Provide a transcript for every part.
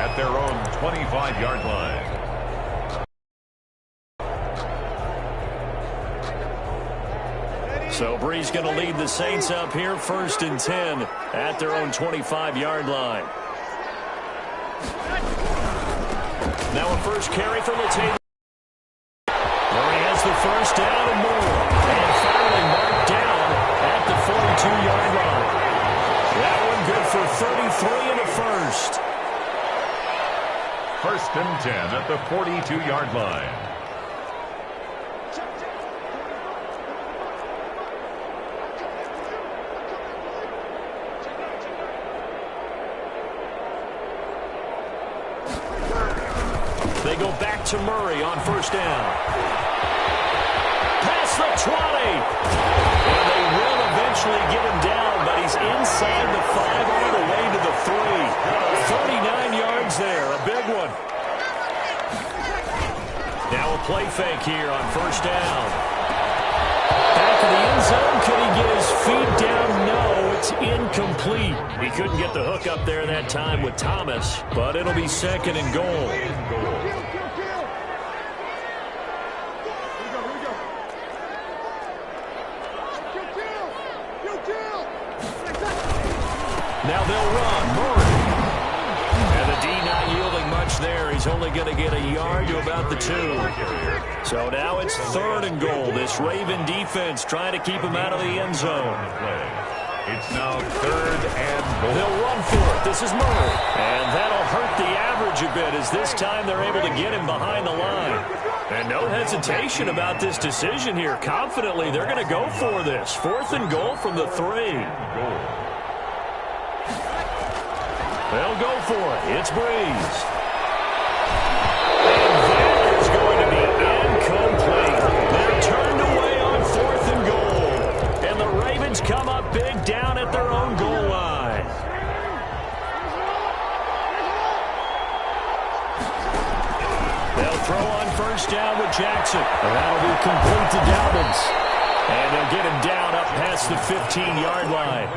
at their own 25-yard line. So Bree's going to lead the Saints up here, 1st and 10 at their own 25-yard line. Now a first carry from the table. Murray has the first down and more. And finally marked down at the 42-yard line. That one good for 33 and a first. 1st and 10 at the 42-yard line. They go back to Murray on 1st down. Past the 20. And they will eventually get him down, but he's inside the 5 all the way to the 3. 39 yards there, a big one. Now a play fake here on 1st down. Back of the end zone. Could he get his feet down? No, it's incomplete. He couldn't get the hook up there that time with Thomas, but it'll be 2nd and goal. Now they'll run. Murray. And the D not yielding much there. He's only going to get a yard to about the 2. So now it's 3rd and goal. This Raven defense trying to keep him out of the end zone. It's now 3rd and goal. They'll run for it. This is Murray. And that'll hurt the average a bit as this time they're able to get him behind the line. And no hesitation about this decision here. Confidently, they're going to go for this. 4th and goal from the 3. They'll go for it. It's Breeze. And that is going to be incomplete. They're turned away on 4th and goal. And the Ravens come up big down at their own goal line. They'll throw on 1st down with Jackson. And that'll be complete to Dobbins. And they'll get him down up past the 15-yard line.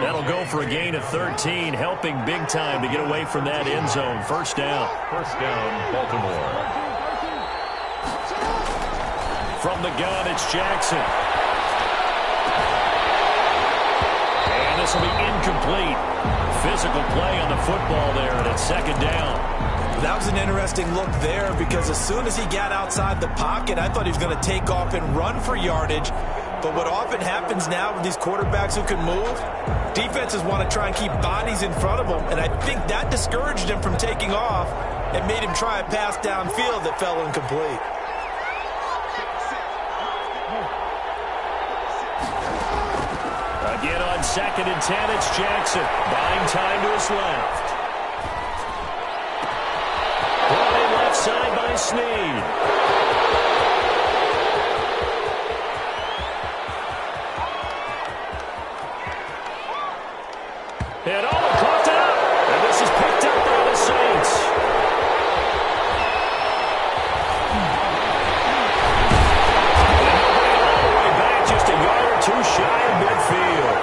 That'll go for a gain of 13, helping big time to get away from that end zone. 1st down. 1st down, Baltimore. From the gun, it's Jackson. And this will be incomplete. Physical play on the football there, and it's 2nd down. That was an interesting look there because as soon as he got outside the pocket, I thought he was going to take off and run for yardage. But what often happens now with these quarterbacks who can move, defenses want to try and keep bodies in front of them, and I think that discouraged him from taking off and made him try a pass downfield that fell incomplete. Again on 2nd and 10, it's Jackson. Buying time to his left. Left side by Snead. And Owen caught it up. And this is picked up by the Saints. All the way back, just a yard or 2 shy of midfield.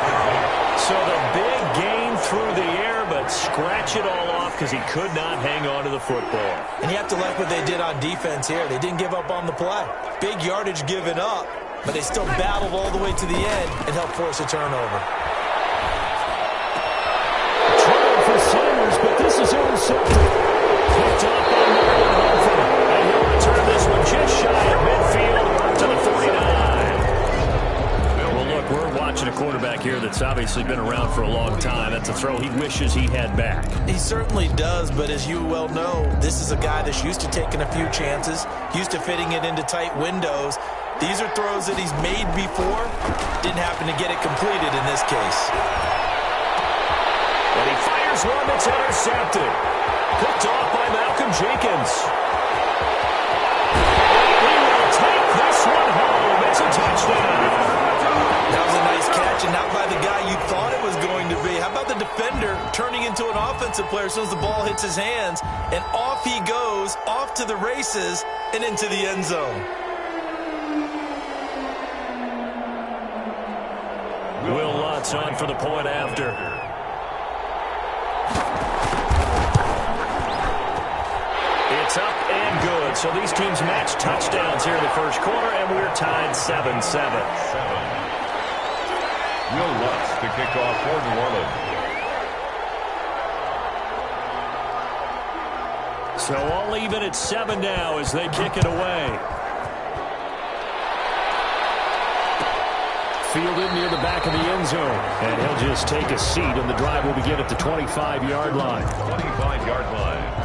So the big gain through the air, but scratch it all off because he could not hang on to the football. And you have to like what they did on defense here. They didn't give up on the play. Big yardage given up, but they still battled all the way to the end and helped force a turnover. Trying for Summers, but this is intercepted. Picked up by Marlon Humphrey. And he'll return this one just shy of midfield to the 49. Well, look, we're watching a quarterback here that's obviously been around for a long time. That's a throw he wishes he had back. He certainly does, but as you well know, this is a guy that's used to taking a few chances, used to fitting it into tight windows. These are throws that he's made before. Didn't happen to get it completed in this case. And he fires one that's intercepted. Picked off by Malcolm Jenkins. He will take this one home. It's a touchdown. That was a nice catch, and not by the guy you thought it was going to be. How about the defender turning into an offensive player as soon as the ball hits his hands, and off he goes, off to the races, and into the end zone. Will Lutz on for the point after. It's up and good. So these teams match touchdowns here in the first quarter, and we're tied 7-7. Will Lutz to kick off for New Orleans. So all even at 7 now as they kick it away. Fielded near the back of the end zone. And he'll just take a seat, and the drive will begin at the 25-yard line. 25-yard line.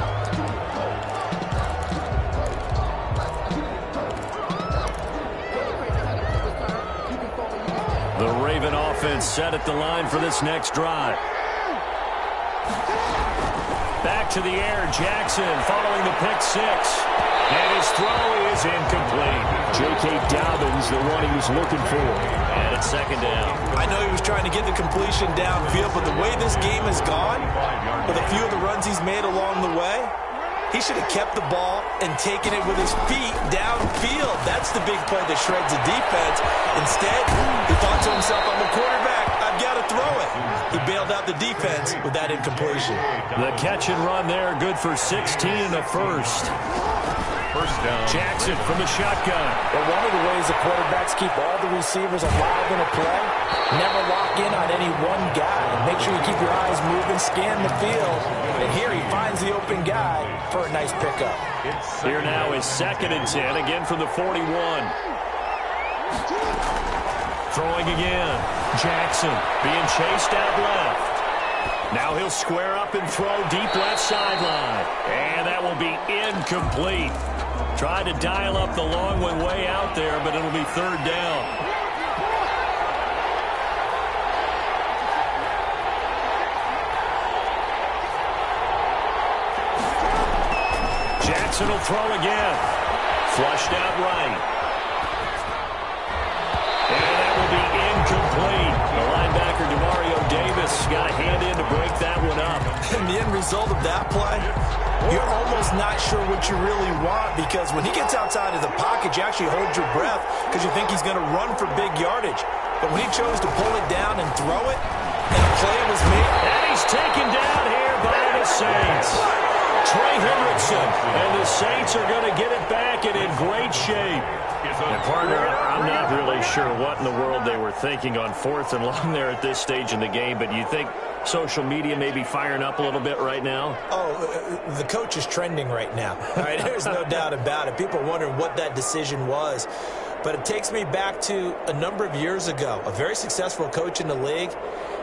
The Raven offense set at the line for this next drive. Back to the air, Jackson following the pick six. And his throw is incomplete. J.K. Dobbins, the one he was looking for. And it's second down. I know he was trying to get the completion downfield, but the way this game has gone, with a few of the runs he's made along the way, he should have kept the ball and taken it with his feet downfield. That's the big play that shreds the defense. Instead, he thought to himself, I'm a quarterback. I've got to throw it. He bailed out the defense with that incompletion. The catch and run there, good for 16 and a first. First down. Jackson from the shotgun. Well, one of the ways the quarterbacks keep all the receivers alive in a play, never lock in on any one guy. Make sure you keep your eyes moving, scan the field. And here he finds the open guy for a nice pickup. Here now is 2nd and 10, again from the 41. Throwing again. Jackson being chased out left. Now he'll square up and throw deep left sideline. And that will be incomplete. Tried to dial up the long one way out there, but it'll be third down. Jackson will throw again. Flushed out right. And that will be incomplete. The linebacker, Demario Davis, got a hand in to break that one up. And the end result of that play, you're almost not sure what you really want, because when he gets outside of the pocket, you actually hold your breath because you think he's going to run for big yardage. But when he chose to pull it down and throw it, and a play was made. And he's taken down here by the Saints. Trey Hendrickson, and the Saints are going to get it back and in great shape. And partner, I'm not really sure what in the world they were thinking on 4th and long there at this stage in the game, but you think social media may be firing up a little bit right now? Oh, the coach is trending right now. All right, there's no doubt about it. People are wondering what that decision was. But it takes me back to a number of years ago. A very successful coach in the league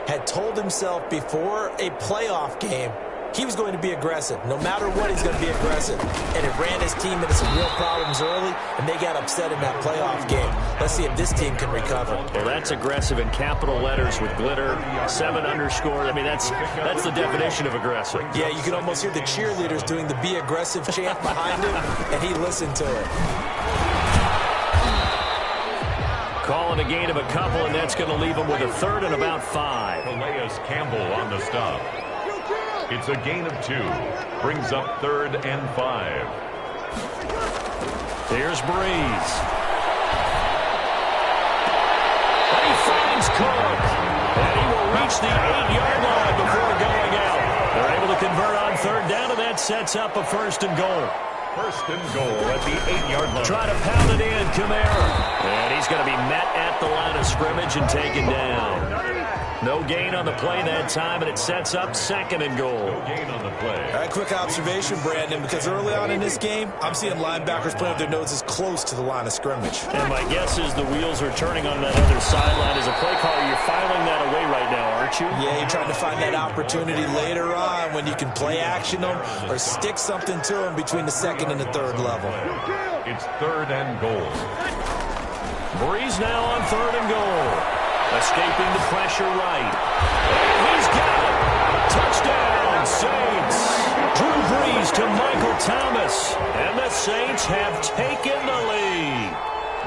had told himself before a playoff game he was going to be aggressive. No matter what, he's going to be aggressive. And it ran his team into some real problems early, and they got upset in that playoff game. Let's see if this team can recover. Well, that's aggressive in capital letters with glitter, 7 underscore. I mean, that's the definition of aggressive. Yeah, you can almost hear the cheerleaders doing the be aggressive chant behind him, and he listened to it. Calling a gain of a couple, and that's going to leave him with a 3rd and about 5. Calais Campbell on the stop. It's a gain of 2. Brings up 3rd and 5. Here's Breeze. And he finds Cook. And he will reach the 8-yard line before going out. They're able to convert on 3rd down, and that sets up a 1st and goal. 1st and goal at the 8-yard line. Try to pound it in, Kamara. And he's going to be met at the line of scrimmage and taken down. No gain on the play that time, and it sets up 2nd and goal. No gain on the play. All right, quick observation, Brandon, because early on in this game, I'm seeing linebackers playing with their noses close to the line of scrimmage. And my guess is the wheels are turning on that other sideline. As a play caller, you're filing that away right now, aren't you? Yeah, you're trying to find that opportunity later on when you can play action them or stick something to them between the 2nd and the 3rd level. It's 3rd and goal. Breeze now on 3rd and goal. Escaping the pressure right. And he's got it. Touchdown, Saints. Drew Brees to Michael Thomas. And the Saints have taken the lead.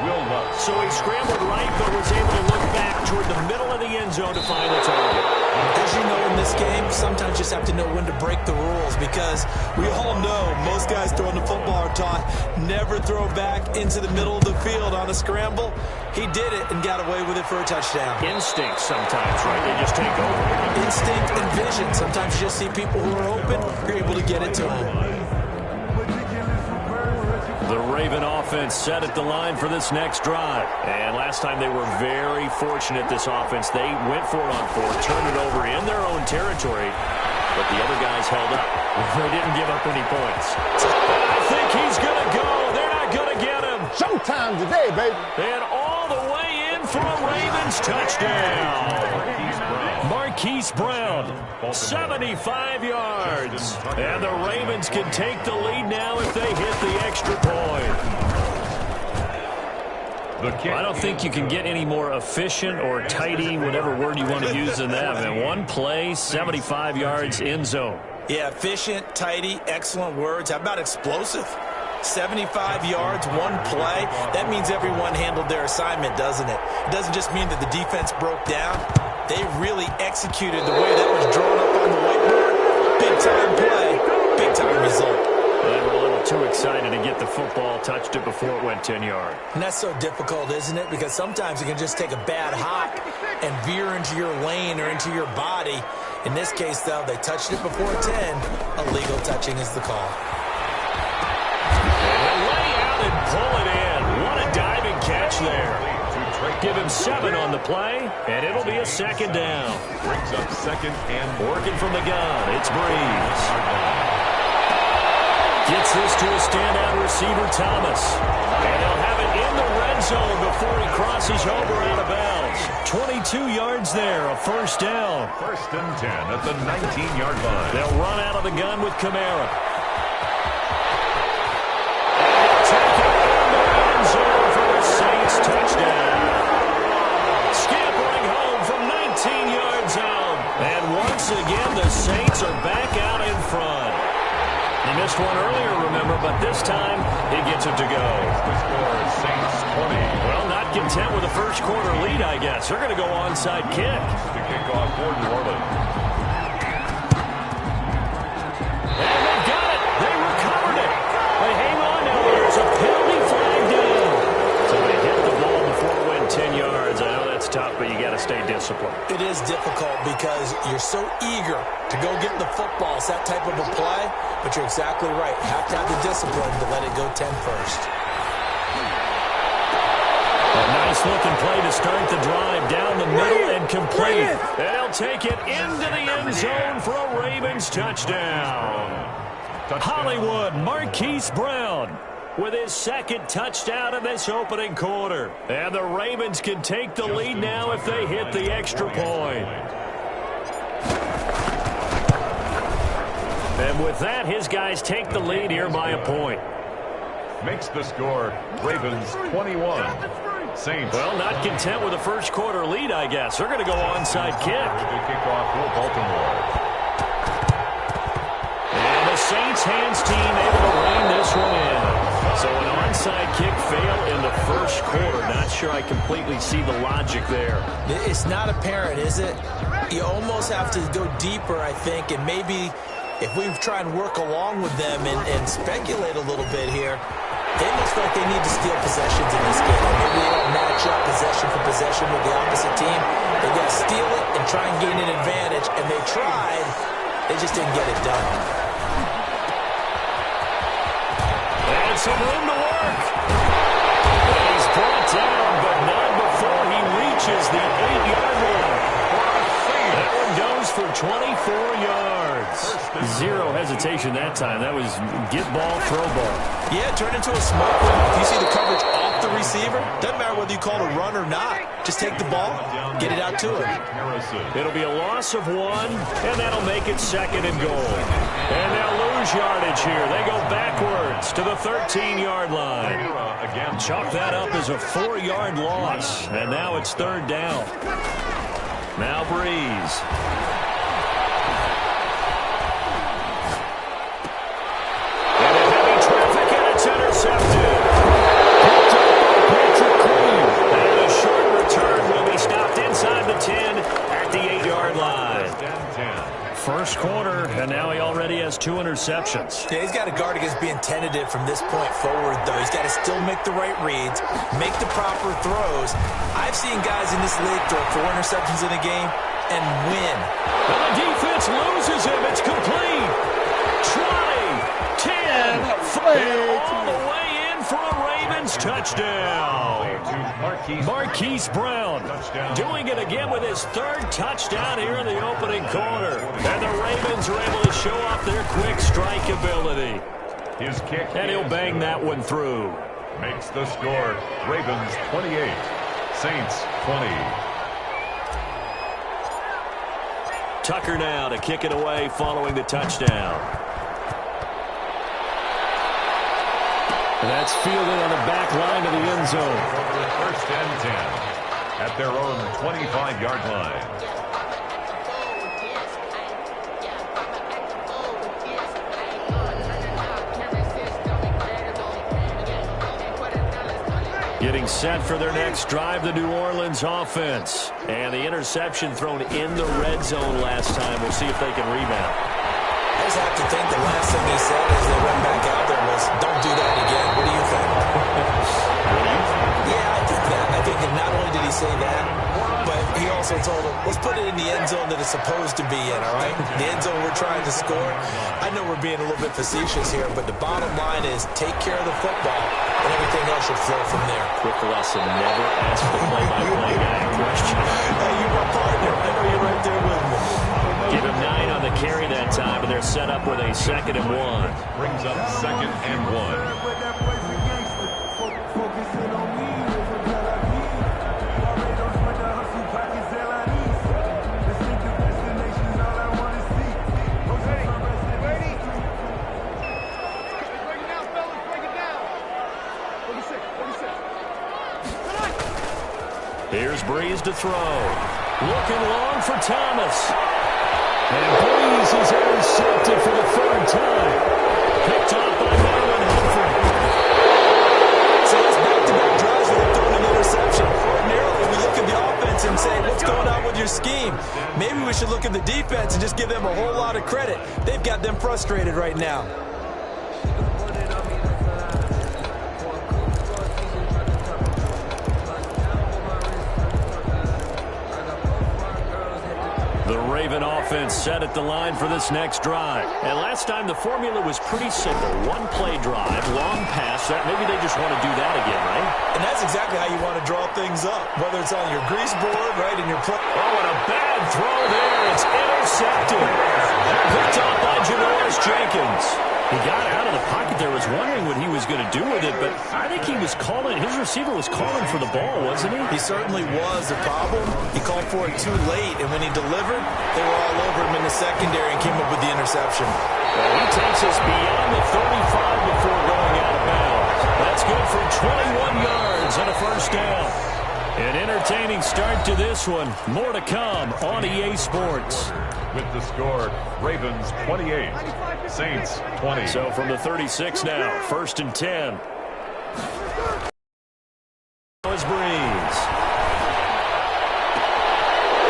Will Lutz. So he scrambled right, but was able to look back toward the middle of the end zone to find the target. As you know, in this game, sometimes you just have to know when to break the rules, because we all know most guys throwing the football are taught never throw back into the middle of the field on a scramble. He did it and got away with it for a touchdown. Instinct sometimes, right? They just take over. Instinct and vision. Sometimes you just see people who are open, you're able to get it to them. Raven offense set at the line for this next drive. And last time they were very fortunate, this offense. They went for it on fourth, turned it over in their own territory, but the other guys held up. They didn't give up any points. I think he's going to go. They're not going to get him. Showtime today, baby. And all the way in for a Ravens touchdown. Marquise Brown, 75 yards. And the Ravens can take the lead now if they hit the extra point. I don't think you can get any more efficient or tidy, whatever word you want to use in that. Man, one play, 75 yards, end zone. Yeah, efficient, tidy, excellent words. How about explosive? 75 yards, one play. That means everyone handled their assignment, doesn't it? It doesn't just mean that the defense broke down. They really executed the way that was drawn up on the whiteboard. Big-time play, big-time result. They were a little too excited to get the football, touched it before it went 10 yards. And that's so difficult, isn't it? Because sometimes you can just take a bad hop and veer into your lane or into your body. In this case, though, they touched it before 10. Illegal touching is the call. Lay out and pull it in. What a diving catch there. Give him 7 on the play, and it'll be a second down. Brings up second and working from the gun. It's Breeze. Gets this to a standout receiver, Thomas. And he'll have it in the red zone before he crosses over out of bounds. 22 yards there, a first down. First and 10 at the 19-yard line. They'll run out of the gun with Kamara. Touchdown. Scampering home from 19 yards out. And once again, the Saints are back out in front. He missed one earlier, remember, but this time he gets it to go. The score is Saints 20. Well, not content with the first quarter lead, I guess. They're going to go onside kick. To kick off for New Orleans. And they've got it. They recovered it. They hang on now. There's a penalty flag down. So they hit the ball before it went 10 yards. I know that's tough, but you got to stay disciplined. It is difficult because you're so eager to go get the football. It's that type of a play, but you're exactly right. You have to have the discipline to let it go 10 first. A nice-looking play to start the drive down the middle and complete. And he'll take it into the end zone for a Ravens touchdown. Hollywood, Marquise Brown with his second touchdown in this opening quarter. And the Ravens can take the lead now if they hit the extra point. And with that, his guys take the lead here by a point. Makes the score Ravens 21. Saints. Well, not content with the first quarter lead, I guess. They're going to go onside kick. The kickoff for Baltimore. And the Saints hands team able to rein this one in. So an onside kick fail in the first quarter. Not sure I completely see the logic there. It's not apparent, is it? You almost have to go deeper, I think, and maybe if we try and work along with them and speculate a little bit here, they must feel like they need to steal possessions in this game. Maybe they don't match up possession for possession with the opposite team. They got to steal it and try and gain an advantage, and they tried. They just didn't get it done. And some room to work. And he's brought down, but not before he reaches the 8-yard line. That one goes for 24 yards. Zero hesitation that time. That was get ball, throw ball. Yeah, turn into a smoke ring. You see the coverage off the receiver? Doesn't matter whether you call it a run or not. Just take the ball, get it out to him. It'll be a loss of 1, and that'll make it second and goal. And they'll lose yardage here. They go backwards to the 13-yard line. Chalk that up as a 4-yard loss, and now it's third down. Now Breeze. And a heavy traffic, and it's intercepted. And a short return will be stopped inside the 10 at the 8-yard line. First quarter, and now he already has 2 interceptions. Yeah, he's got to guard against being tentative from this point forward, though. He's got to still make the right reads, make the proper throws. I've seen guys in this league throw 4 interceptions in a game and win. And the defense loses him. It's complete. 20, 10, and all the way in for a touchdown. Marquise Brown doing it again with his third touchdown here in the opening quarter. And the Ravens are able to show off their quick strike ability. His kick. And he'll bang that one through. Makes the score Ravens 28, Saints 20. Tucker now to kick it away following the touchdown. And that's fielded on the back line of the end zone. First and 10 at their own 25-yard line. Getting set for their next drive, the New Orleans offense. And the interception thrown in the red zone last time. We'll see if they can rebound. I just have to think the last thing he said as they went back out there was, don't do that again. What do you think? Yeah, I think that. I think that not only did he say that, but he also told him, let's put it in the end zone that it's supposed to be in, all right? The end zone we're trying to score. I know we're being a little bit facetious here, but the bottom line is take care of the football, and everything else should flow from there. Quick lesson, never ask the play-by-play guy a question. Hey, you're my partner. I know you're right there with me. Give him 9 on the carry that time, and they're set up with a 2nd and 1. Brings up 2nd and 1. Here's Breeze to throw. Looking long for Thomas. And Breeze is intercepted for the 3rd time. Picked off by Marlon Humphrey. So it's back-to-back drives where they've thrown an interception. Ordinarily, we look at the offense and say, what's going on with your scheme? Maybe we should look at the defense and just give them a whole lot of credit. They've got them frustrated right now. Raven offense set at the line for this next drive. And last time the formula was pretty simple. One play drive, long pass. Maybe they just want to do that again, right? And that's exactly how you want to draw things up. Whether it's on your grease board, right, in your play. Oh, and a bad throw there. It's intercepted. Picked off by Janoris Jenkins. He got out of the pocket there, was wondering what he was going to do with it, but I think he was calling, his receiver was calling for the ball, wasn't he? He certainly was. The problem, he called for it too late, and when he delivered, they were all over him in the secondary and came up with the interception. Well, he takes us beyond the 35 before going out of bounds. That's good for 21 yards and a 1st down. An entertaining start to this one. More to come on EA Sports. With the score, Ravens 28, Saints 20. So from the 36 now, 1st and 10. Is Breeze.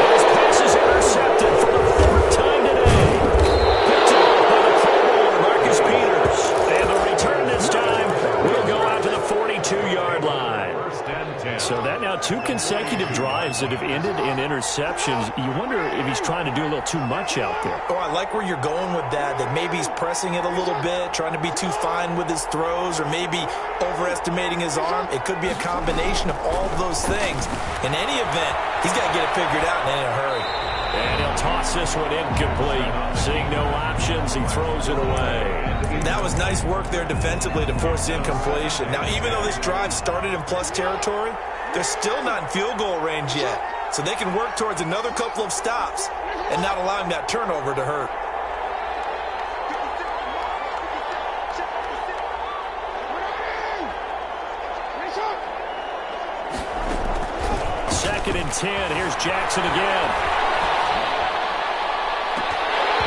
His pass is intercepted for the 4th time today. Picked up by the Pro Bowler, Marcus Peters. And the return this time will go out to the 42-yard line. 1st and 10. So that now 2 consecutive drives that have ended in interceptions. You wonder if he's trying to do a little too much out there. Oh, I like where you're going with that maybe he's pressing it a little bit, trying to be too fine with his throws, or maybe overestimating his arm. It could be a combination of all of those things. In any event, he's got to get it figured out and in a hurry. And he'll toss this one incomplete. Seeing no options, he throws it away. That was nice work there defensively to force incompletion. Now, even though this drive started in plus territory, they're still not in field goal range yet. So they can work towards another couple of stops and not allowing that turnover to hurt. Second and 10. Here's Jackson again.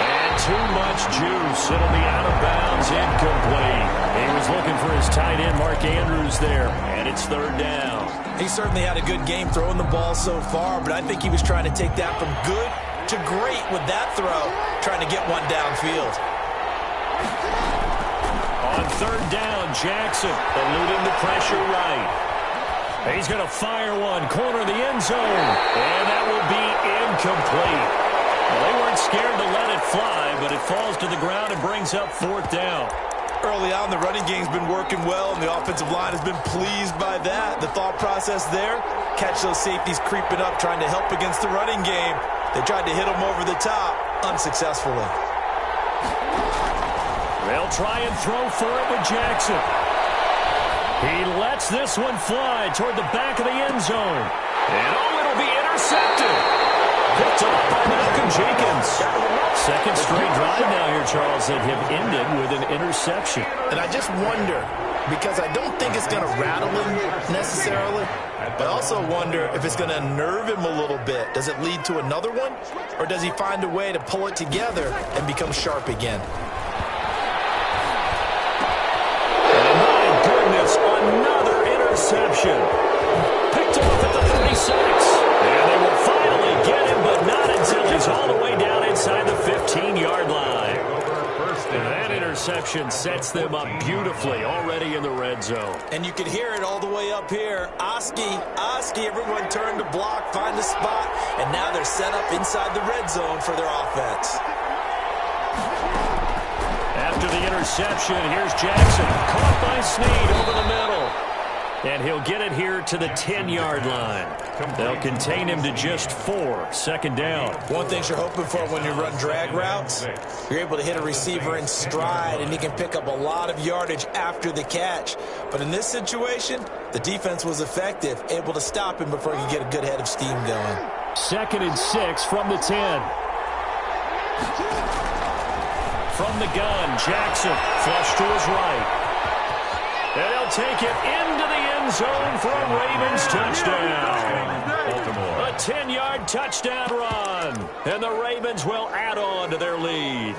And too much juice. It'll be out of bounds, incomplete. He was looking for his tight end, Mark Andrews, there. And it's 3rd down. He certainly had a good game throwing the ball so far, but I think he was trying to take that from good to great with that throw, trying to get one downfield. On 3rd down, Jackson eluding the pressure right. He's going to fire one, corner of the end zone, and that will be incomplete. Well, they weren't scared to let it fly, but it falls to the ground and brings up 4th down. Early on, the running game's been working well, and the offensive line has been pleased by that. The thought process there, catch those safeties creeping up, trying to help against the running game. They tried to hit them over the top, unsuccessfully. They'll try and throw for it with Jackson. He lets this one fly toward the back of the end zone. And it'll be intercepted. Picked off by Malcolm Jenkins. Second straight drive now here, Charles, that have ended with an interception. And I just wonder, because I don't think it's going to rattle him necessarily, but I also wonder if it's going to unnerve him a little bit. Does it lead to another one? Or does he find a way to pull it together and become sharp again? And my goodness, another interception. Picked off at the 36. And they will finally get him, but not until he's all the way down inside the 15-yard line. And that interception sets them up beautifully already in the red zone. And you can hear it all the way up here. Oski, everyone turned to block, find a spot, and now they're set up inside the red zone for their offense. After the interception, here's Jackson. Caught by Snead over the middle. And he'll get it here to the 10-yard line. They'll contain him to just 4. Second down. One thing you're hoping for when you run drag routes, you're able to hit a receiver in stride, and he can pick up a lot of yardage after the catch. But in this situation, the defense was effective, able to stop him before he could get a good head of steam going. 2nd and 6 from the 10. From the gun, Jackson flush to his right. And they'll take it into the end zone for a Ravens touchdown. A 10-yard touchdown run. And the Ravens will add on to their lead.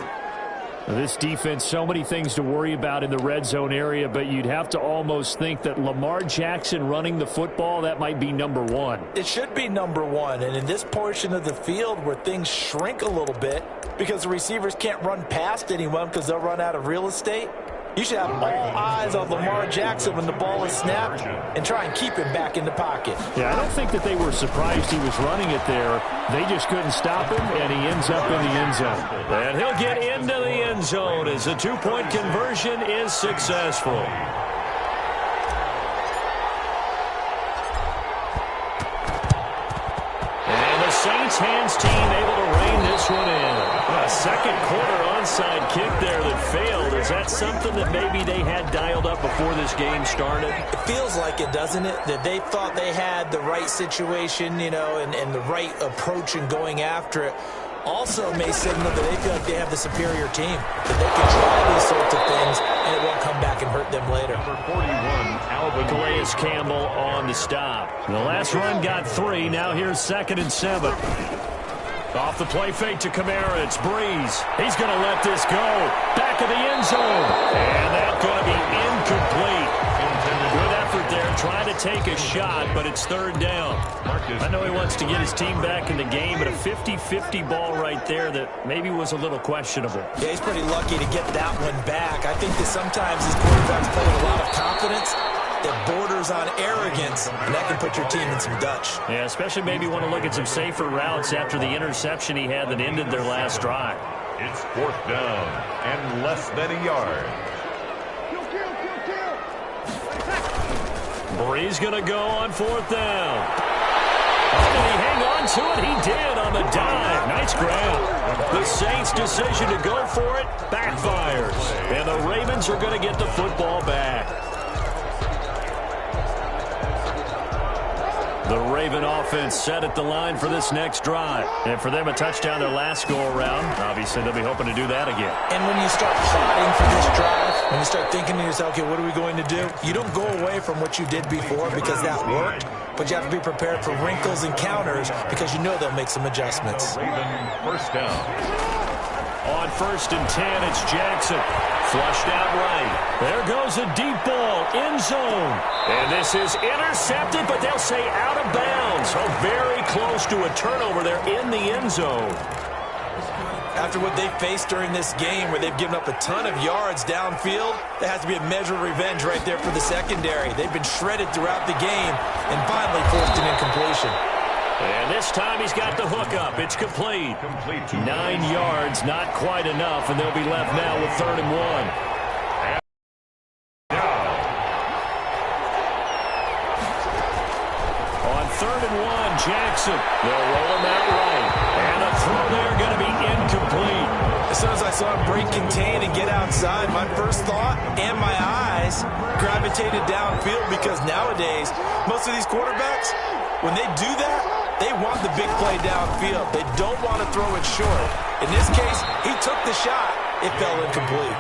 This defense, so many things to worry about in the red zone area, but you'd have to almost think that Lamar Jackson running the football, that might be number 1. It should be number 1, and in this portion of the field where things shrink a little bit because the receivers can't run past anyone because they'll run out of real estate, you should have all eyes on Lamar Jackson when the ball is snapped and try and keep him back in the pocket. Yeah, I don't think that they were surprised he was running it there. They just couldn't stop him, and he ends up in the end zone. And he'll get into the end zone as the 2-point conversion is successful. And the Saints hands team able to rein this one in. A second quarter onside kick there that failed. Is that something that maybe they had dialed up before this game started? It feels like it, doesn't it? That they thought they had the right situation, you know, and the right approach in going after it. Also may signal that they feel like they have the superior team, that they can try these sorts of things, and it won't come back and hurt them later. Number 41, Calais Campbell on the stop. The last run got 3. Now here's 2nd and 7. Off the play fake to Kamara. It's Breeze. He's going to let this go. Back of the end zone. And that's going to be incomplete. Good effort there, trying to take a shot, but it's 3rd down. I know he wants to get his team back in the game, but a 50-50 ball right there that maybe was a little questionable. Yeah, he's pretty lucky to get that one back. I think that sometimes these quarterbacks play with a lot of confidence that borders on arrogance, and that can put your team in some Dutch. Yeah, especially maybe want to look at some safer routes after the interception he had that ended their last drive. It's 4th down and less than a yard. Breeze going to go on 4th down. Oh, did he hang on to it? He did on the dive. Nice grab. The Saints' decision to go for it backfires. And the Ravens are going to get the football back. The Raven offense set at the line for this next drive. And for them, a touchdown their last go-around. Obviously, they'll be hoping to do that again. And when you start plotting for this drive, when you start thinking to yourself, okay, what are we going to do? You don't go away from what you did before because that worked, but you have to be prepared for wrinkles and counters because you know they'll make some adjustments. Raven 1st down. On 1st and 10, it's Jackson. Flushed out right. There goes a deep ball, end zone. And this is intercepted, but they'll say out of bounds. So very close to a turnover there in the end zone. After what they faced during this game where they've given up a ton of yards downfield, there has to be a measure of revenge right there for the secondary. They've been shredded throughout the game and finally forced an incompletion. And this time he's got the hook up. It's complete. 9 yards, not quite enough, and they'll be left now with 3rd and 1. Jackson. They'll roll him out right. And the throw there going to be incomplete. As soon as I saw him break contain and get outside, my first thought and my eyes gravitated downfield, because nowadays, most of these quarterbacks, when they do that, they want the big play downfield. They don't want to throw it short. In this case, he took the shot. It fell incomplete.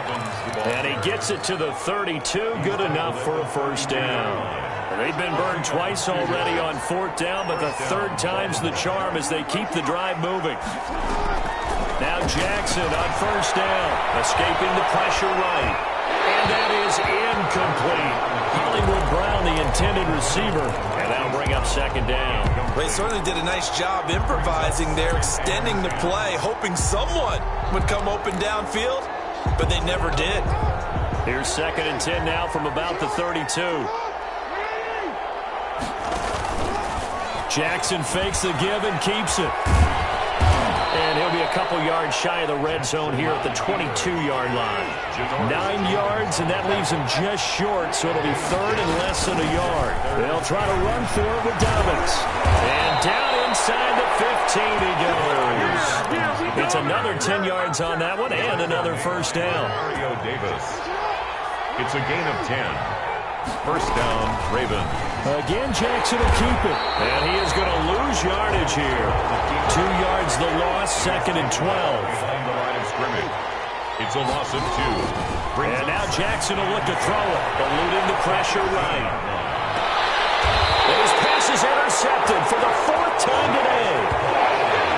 And he gets it to the 32. Good enough for a first down. They've been burned twice already on fourth down, but the third time's the charm as they keep the drive moving. Now Jackson on first down, escaping the pressure right. And that is incomplete. Hollywood Brown, the intended receiver, and that'll bring up second down. Well, he certainly did a nice job improvising there, extending the play, hoping someone would come open downfield, but they never did. Here's 2nd and 10 now from about the 32. Jackson fakes the give and keeps it. And he'll be a couple yards shy of the red zone here at the 22-yard line. 9 yards, and that leaves him just short, so it'll be third and less than a yard. They'll try to run for it with Dobbins. And down inside the 15 he goes. It's another 10 yards on that one, and another first down. Mario Davis. It's a gain of 10. First down, Ravens. Again, Jackson will keep it. And he is going to lose yardage here. 2 yards the loss, 2nd and 12. Behind the line of scrimmage. It's a loss of 2. And now Jackson will look to throw it, eluding the pressure right. And his pass is intercepted for the 4th time today.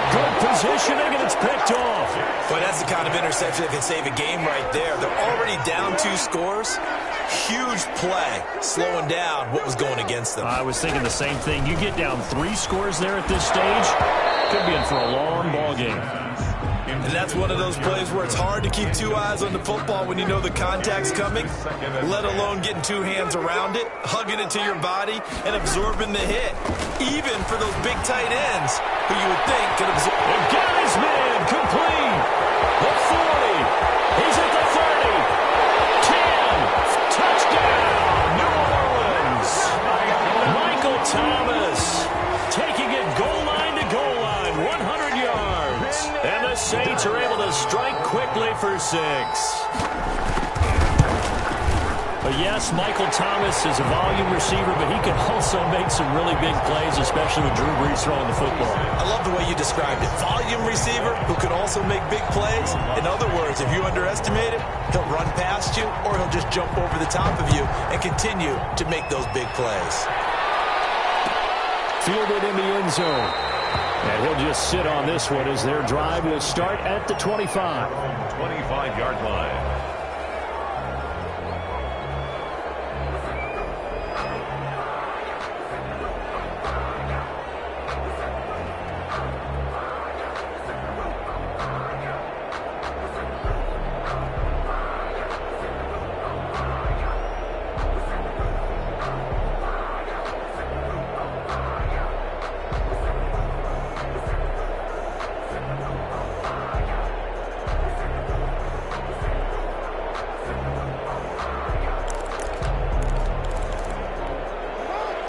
Good positioning, and it's picked off. Boy, that's the kind of interception that can save a game right there. They're already down 2 scores. Huge play, slowing down what was going against them. I was thinking the same thing. You get down 3 scores there at this stage, could be in for a long ball game. And that's one of those plays where it's hard to keep 2 eyes on the football when you know the contact's coming, let alone getting 2 hands around it, hugging it to your body, and absorbing the hit. Even for those big tight ends who you would think could absorb. And got his man complete. The 40. He's at the 30. 10. Touchdown, New Orleans. Michael Thomas taking it goal line to goal line, 100 yards. And the Saints are able to strike quickly for 6. But yes, Michael Thomas is a volume receiver, but he can also make some really big plays, especially with Drew Brees throwing the football. I love the way you described it. Volume receiver who can also make big plays. In other words, if you underestimate it, he'll run past you or he'll just jump over the top of you and continue to make those big plays. Fielded in the end zone. And he'll just sit on this one as their drive will start at the 25. 25-yard line.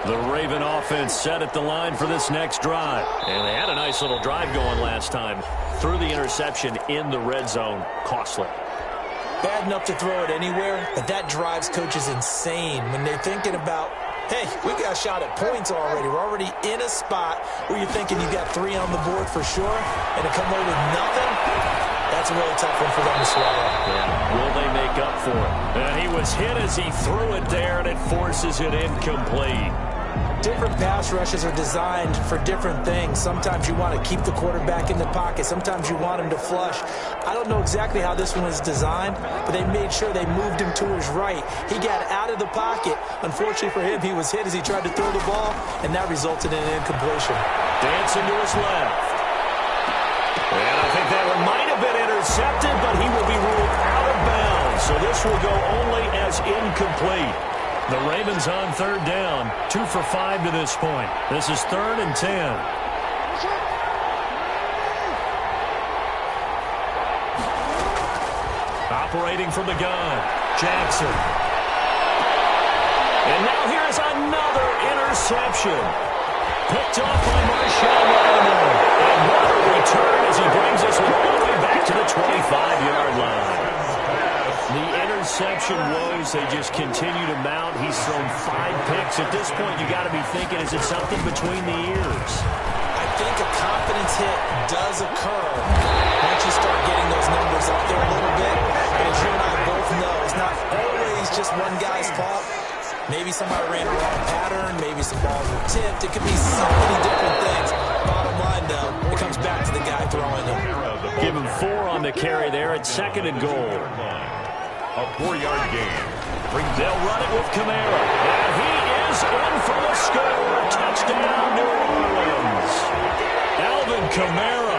The Raven offense set at the line for this next drive. And they had a nice little drive going last time. Threw the interception in the red zone. Costly. Bad enough to throw it anywhere, but that drives coaches insane when they're thinking about, hey, we got a shot at points already. We're already in a spot where you're thinking you got 3 on the board for sure, and to come away with nothing, that's a really tough one for them to swallow. Yeah. Will they make up for it? And he was hit as he threw it there, and it forces it incomplete. Different pass rushes are designed for different things. Sometimes you want to keep the quarterback in the pocket. Sometimes you want him to flush. I don't know exactly how this one is designed, but they made sure they moved him to his right. He got out of the pocket. Unfortunately for him, he was hit as he tried to throw the ball, and that resulted in an incompletion. Dancing to his left. And I think that one might have been intercepted, but he will be ruled out of bounds. So this will go only as incomplete. The Ravens on third down, 2 for 5 to this point. This is 3rd and 10. Operating from the gun, Jackson. And now here's another interception. picked off by Marshawn Lattimore. And what a return as he brings us all the way back to the 25-yard line. The interception woes, they just continue to mount. He's thrown 5 picks. At this point, you got to be thinking, is it something between the ears? I think a confidence hit does occur once you start getting those numbers up there a little bit. But as you and I both know, it's not always just one guy's fault. Maybe somebody ran a wrong pattern. Maybe some balls were tipped. It could be so many different things. Bottom line, though, it comes back to the guy throwing them. Give him 4 on the carry there at 2nd and goal. A 4-yard gain. They'll run it with Kamara. And he is in for the score. Touchdown, New Orleans. Alvin Kamara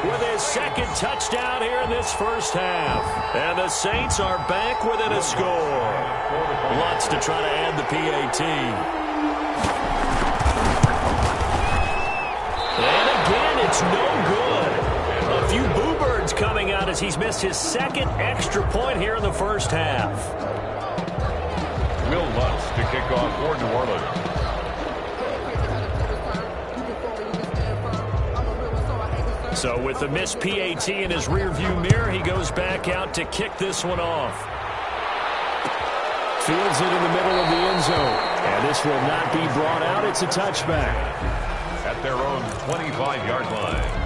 with his 2nd touchdown here in this first half. And the Saints are back within a score. Lots to try to add the PAT. And again, it's no good. A few boo birds coming out as he's missed his 2nd extra point here in the first half. Will Lutz to kick off for New Orleans. So with the missed PAT in his rearview mirror, he goes back out to kick this one off. Fields it in the middle of the end zone. And this will not be brought out. It's a touchback. At their own 25-yard line.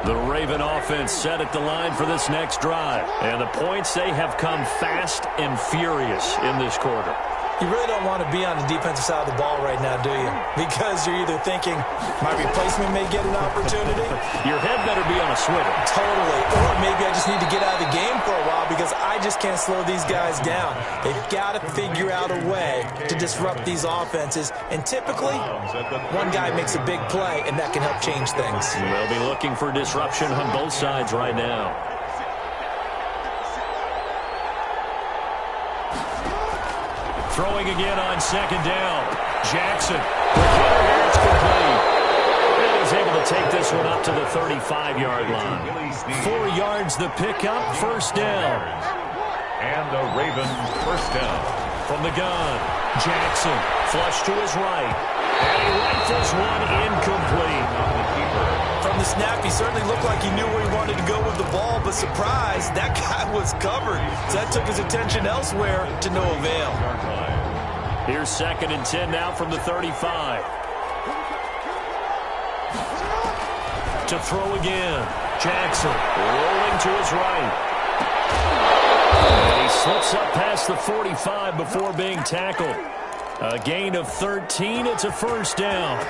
The Raven offense set at the line for this next drive. And the points, they have come fast and furious in this quarter. You really don't want to be on the defensive side of the ball right now, do you? Because you're either thinking, my replacement may get an opportunity. Your head better be on a swivel. Totally. Or maybe I just need to get out of the game for a while because I just can't slow these guys down. They've got to figure out a way to disrupt these offenses. And typically, one guy makes a big play, and that can help change things. They'll be looking for disruption on both sides right now. Throwing again on 2nd down. Jackson. The kicker here, it's complete. And he's able to take this one up to the 35-yard line. 4 yards the pickup, 1st down. And the Ravens first down. From the gun, Jackson. Flush to his right. And he rifles one incomplete. From the snap, he certainly looked like he knew where he wanted to go with the ball, but surprise, that guy was covered. So that took his attention elsewhere to no avail. Here's 2nd and 10 now from the 35. To throw again. Jackson rolling to his right. And he slips up past the 45 before being tackled. A gain of 13. It's a 1st down.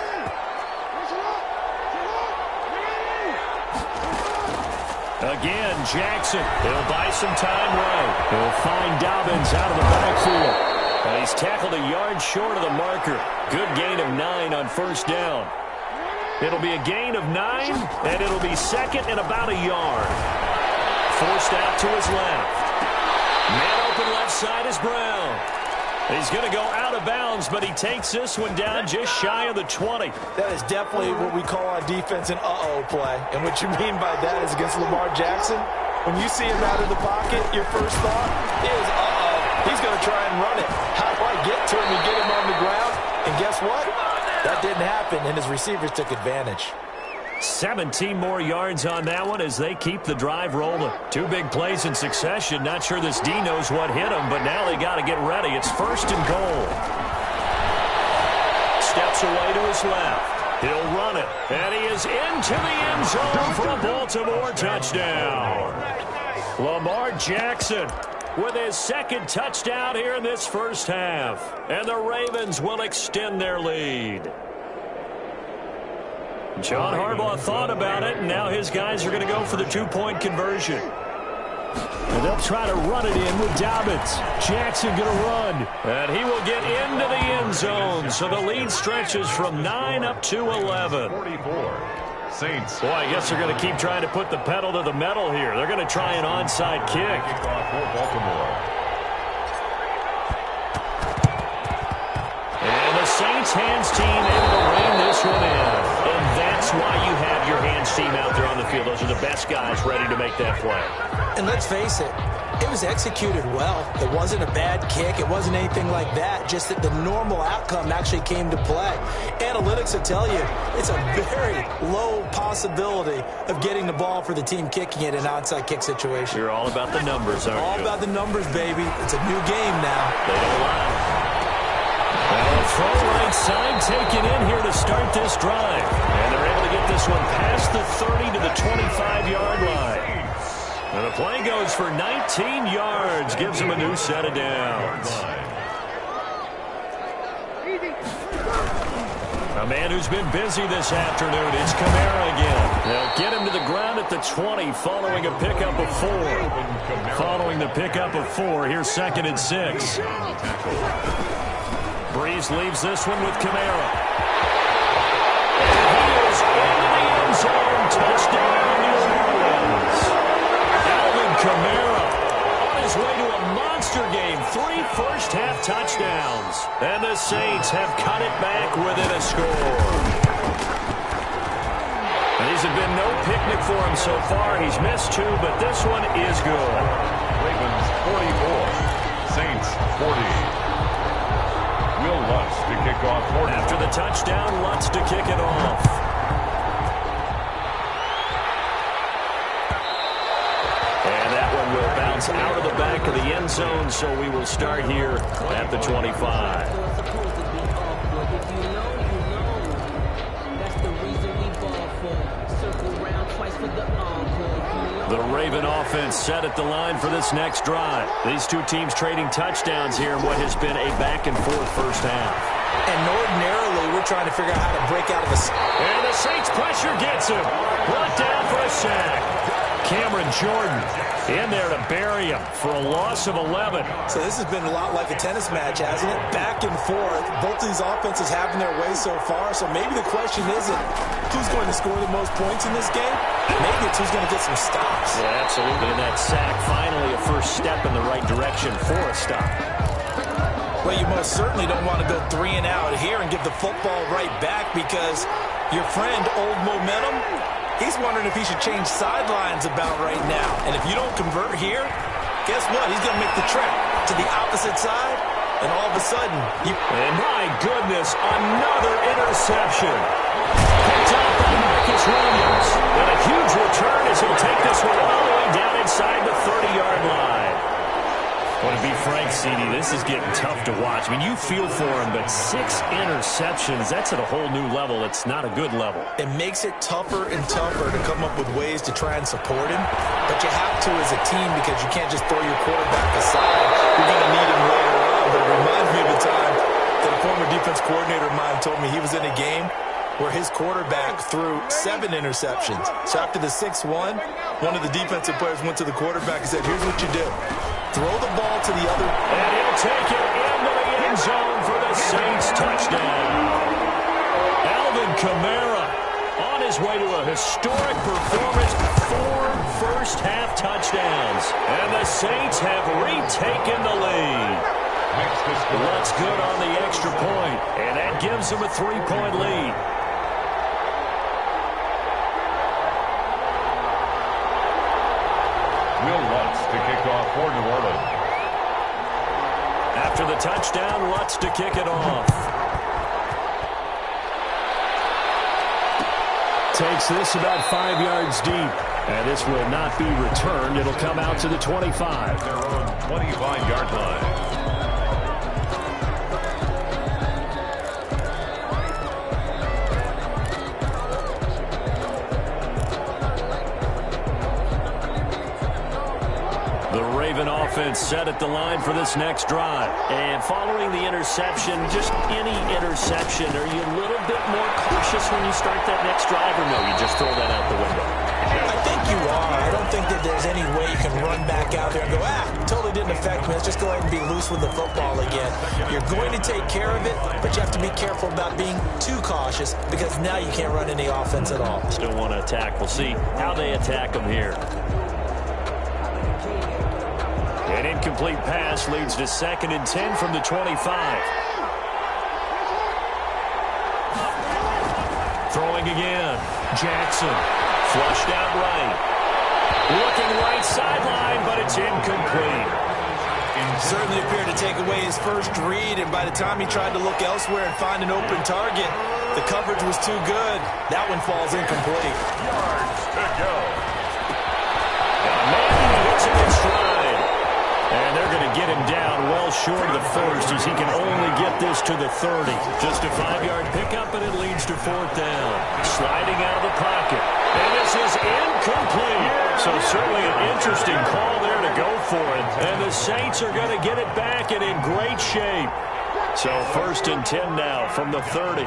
Again, Jackson. He'll buy some time right. He'll find Dobbins out of the backfield. And he's tackled a yard short of the marker. Good gain of 9 on 1st down. It'll be a gain of 9, and it'll be 2nd and about a yard. Forced out to his left. Man open left side is Brown. He's going to go out of bounds, but he takes this one down just shy of the 20. That is definitely what we call on defense an uh-oh play. And what you mean by that is against Lamar Jackson, when you see him out of the pocket, your first thought is, uh-oh, he's going to try and run it. How do I get to him and get him on the ground? And guess what? That didn't happen, and his receivers took advantage. 17 more yards on that one as they keep the drive rolling. 2 big plays in succession. Not sure this D knows what hit him, but now they got to get ready. It's 1st and goal. Steps away to his left. He'll run it, and he is into the end zone for a Baltimore touchdown. Lamar Jackson with his 2nd touchdown here in this first half. And the Ravens will extend their lead. John Harbaugh thought about it, and now his guys are going to go for the 2-point conversion. And they'll try to run it in with Dobbins. Jackson going to run. And he will get into the end zone. So the lead stretches from 9 up to 11. 44. Saints. Boy, I guess they're going to keep trying to put the pedal to the metal here. They're going to try an onside kick. Kickoff for Baltimore. And the Saints hands team able to rein this one in. And that's why you have your hands team out there on the field. Those are the best guys ready to make that play. And let's face it, It was executed well. It wasn't a bad kick. It wasn't anything like that. Just that the normal outcome actually came to play. Analytics will tell you it's a very low possibility of getting the ball for the team kicking it in an onside kick situation. You're all about the numbers, aren't you? All about the numbers, baby. It's a new game now. They don't lie. Well, throw right side taken in here to start this drive. And they're able to get this one past the 30 to the 25-yard line. And the play goes for 19 yards, gives him a new set of downs. A man who's been busy this afternoon, it's Kamara again. They'll get him to the ground at the 20 following a pickup of 4. Following the pickup of 4, here's 2nd and 6. Breeze leaves this one with Kamara. And he is into the end zone. Touchdown, New Orleans. Alvin Kamara on his way to a monster game. 3 first-half touchdowns. And the Saints have cut it back within a score. And these have been no picnic for him so far. He's missed 2, but this one is good. Ravens 44, Saints 40. Will Lutz to kick off. After the touchdown, Lutz to kick it off. And that one will bounce out of the back of the end zone, so we will start here at the 25. The Raven offense set at the line for this next drive. These two teams trading touchdowns here in what has been a back-and-forth first half. And ordinarily, we're trying to figure out how to break out of this. And the Saints pressure gets him. Brought down for a sack. Cameron Jordan in there to bury him for a loss of 11. So this has been a lot like a tennis match, hasn't it? Back and forth. Both of these offenses having their way so far. So maybe the question isn't who's going to score the most points in this game. Maybe it's who's going to get some stops. Yeah, absolutely. And that sack, finally a first step in the right direction for a stop. Well, you most certainly don't want to go 3 and out here and give the football right back because your friend, Old Momentum, he's wondering if he should change sidelines about right now. And if you don't convert here, guess what? He's going to make the trek to the opposite side, and all of a sudden, And my goodness, another interception. Picked up by Marcus Williams. And a huge return as he'll take this one all the way down inside the 30-yard line. Well, to be frank, CD, this is getting tough to watch. I mean, you feel for him, but 6 interceptions, that's at a whole new level. It's not a good level. It makes it tougher and tougher to come up with ways to try and support him. But you have to as a team because you can't just throw your quarterback aside. You're going to need him later on. But it reminds me of a time that a former defense coordinator of mine told me he was in a game where his quarterback threw 7 interceptions. So after the 6th one of the defensive players went to the quarterback and said, here's what you do. Throw the ball to the other. And he'll take it into the end zone for the Saints touchdown. Alvin Kamara on his way to a historic performance. 4 first-half touchdowns. And the Saints have retaken the lead. Lutz good on the extra point. And that gives them a 3-point lead. Will Lutz to kick off for New Orleans. After the touchdown, Lutz to kick it off. Takes this about 5 yards deep. And this will not be returned. It'll come out to the 25. Their own 25-yard line. Offense set at the line for this next drive. And following the interception, just any interception, are you a little bit more cautious when you start that next drive, or no, you just throw that out the window? I think you are. I don't think that there's any way you can run back out there and go, totally didn't affect me. Let's just go ahead and be loose with the football again. You're going to take care of it, but you have to be careful about being too cautious because now you can't run any offense at all. Still want to attack. We'll see how they attack them here. An incomplete pass leads to 2nd and 10 from the 25. Throwing again. Jackson flushed out right. Looking right sideline, but it's incomplete. Certainly appeared to take away his first read, and by the time he tried to look elsewhere and find an open target, the coverage was too good. That one falls incomplete. Yards to go. Manning hits him in stride. And they're going to get him down well short of the first as he can only get this to the 30. Just a 5-yard pickup, and it leads to 4th down. Sliding out of the pocket. And this is incomplete. So certainly an interesting call there to go for it. And the Saints are going to get it back and in great shape. So 1st and 10 now from the 30.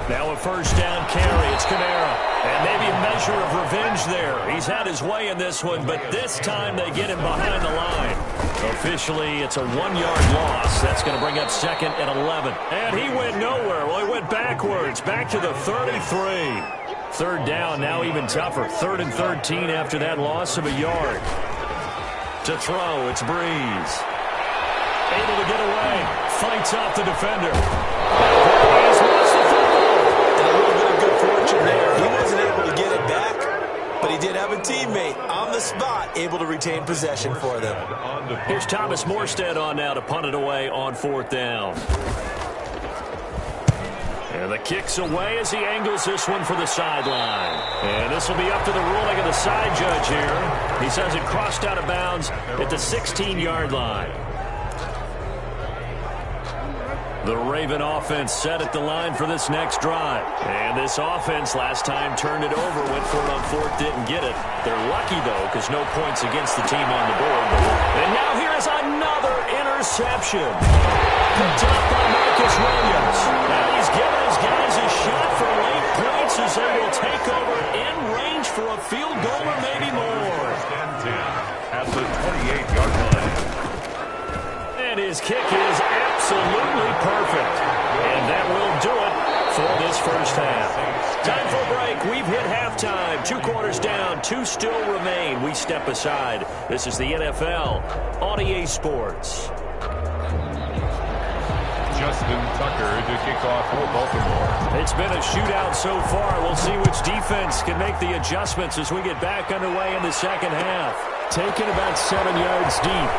Now a 1st down carry. It's Kamara. And maybe a measure of revenge there. He's had his way in this one, but this time they get him behind the line. Officially, it's a 1-yard loss. That's going to bring up 2nd and 11. And he went nowhere. Well, he went backwards, back to the 33. 3rd down, now even tougher. 3rd and 13 after that loss of a yard. To throw, it's Breeze. Able to get away. Fights off the defender. Breeze lost the football. And a little bit of good fortune there. He wasn't able to get it back, but he did have a teammate on the spot able to retain possession for them. Here's Thomas Morstead on now to punt it away on 4th down. And the kick's away as he angles this one for the sideline. And this will be up to the ruling of the side judge here. He says it crossed out of bounds at the 16-yard line. The Raven offense set at the line for this next drive. And this offense last time turned it over, went for it on 4th, didn't get it. They're lucky, though, because no points against the team on the board. And now here is another interception. Picked up by Marcus Williams. Now he's giving his guys a shot for late points as they will take over in range for a field goal or maybe more. 10 at the 28-yard line. And his kick is absolutely perfect. And that will do it for this first half. Time for a break. We've hit halftime. 2 quarters down. 2 still remain. We step aside. This is the NFL on EA Sports. Justin Tucker to kick off for Baltimore. It's been a shootout so far. We'll see which defense can make the adjustments as we get back underway in the second half. Taken about 7 yards deep.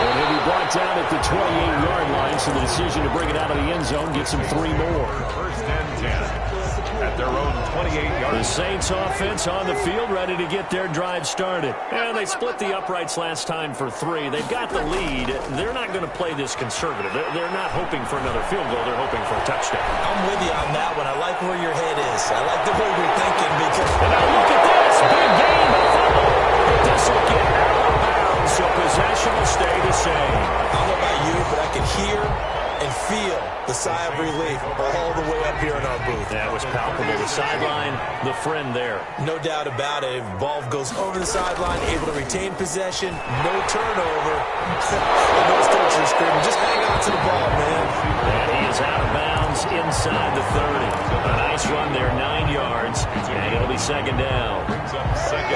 And he'll be brought down at the 28-yard line, so the decision to bring it out of the end zone gets him 3 more. 1st and 10 at their own 28-yard line. The Saints offense on the field ready to get their drive started. And they split the uprights last time for 3. They've got the lead. They're not going to play this conservative. They're not hoping for another field goal. They're hoping for a touchdown. I'm with you on that one. I like where your head is. I like the way you're thinking because... And now look at this. Big game. But this will get out of bounds, so possession will stay the same. I don't know about you, but I can hear and feel the sigh of relief all the way up here in our booth. That was palpable. The sideline, the friend there. No doubt about it. If the ball goes over the sideline, able to retain possession, no turnover. And those coaches are screaming, just hang on to the ball, man. And he is out of bounds inside the 30. A nice run there, 9 yards, and it'll be 2nd down.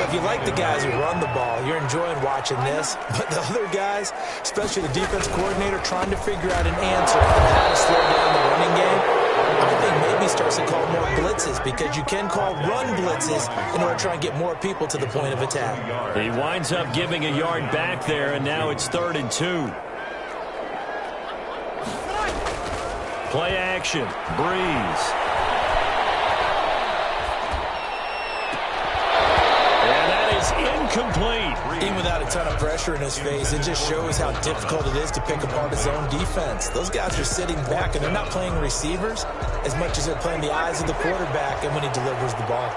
If you like the guys who run the ball, you're enjoying watching this. But the other guys, especially the defense coordinator, trying to figure out an answer on how to slow down the running game, I think maybe starts to call more blitzes because you can call run blitzes in order to try and get more people to the point of attack. He winds up giving a yard back there, and now it's 3rd and 2. Play action. Breeze. And that is incomplete. Even without a ton of pressure in his face, it just shows how difficult it is to pick apart his own defense. Those guys are sitting back, and they're not playing receivers as much as they're playing the eyes of the quarterback and when he delivers the ball.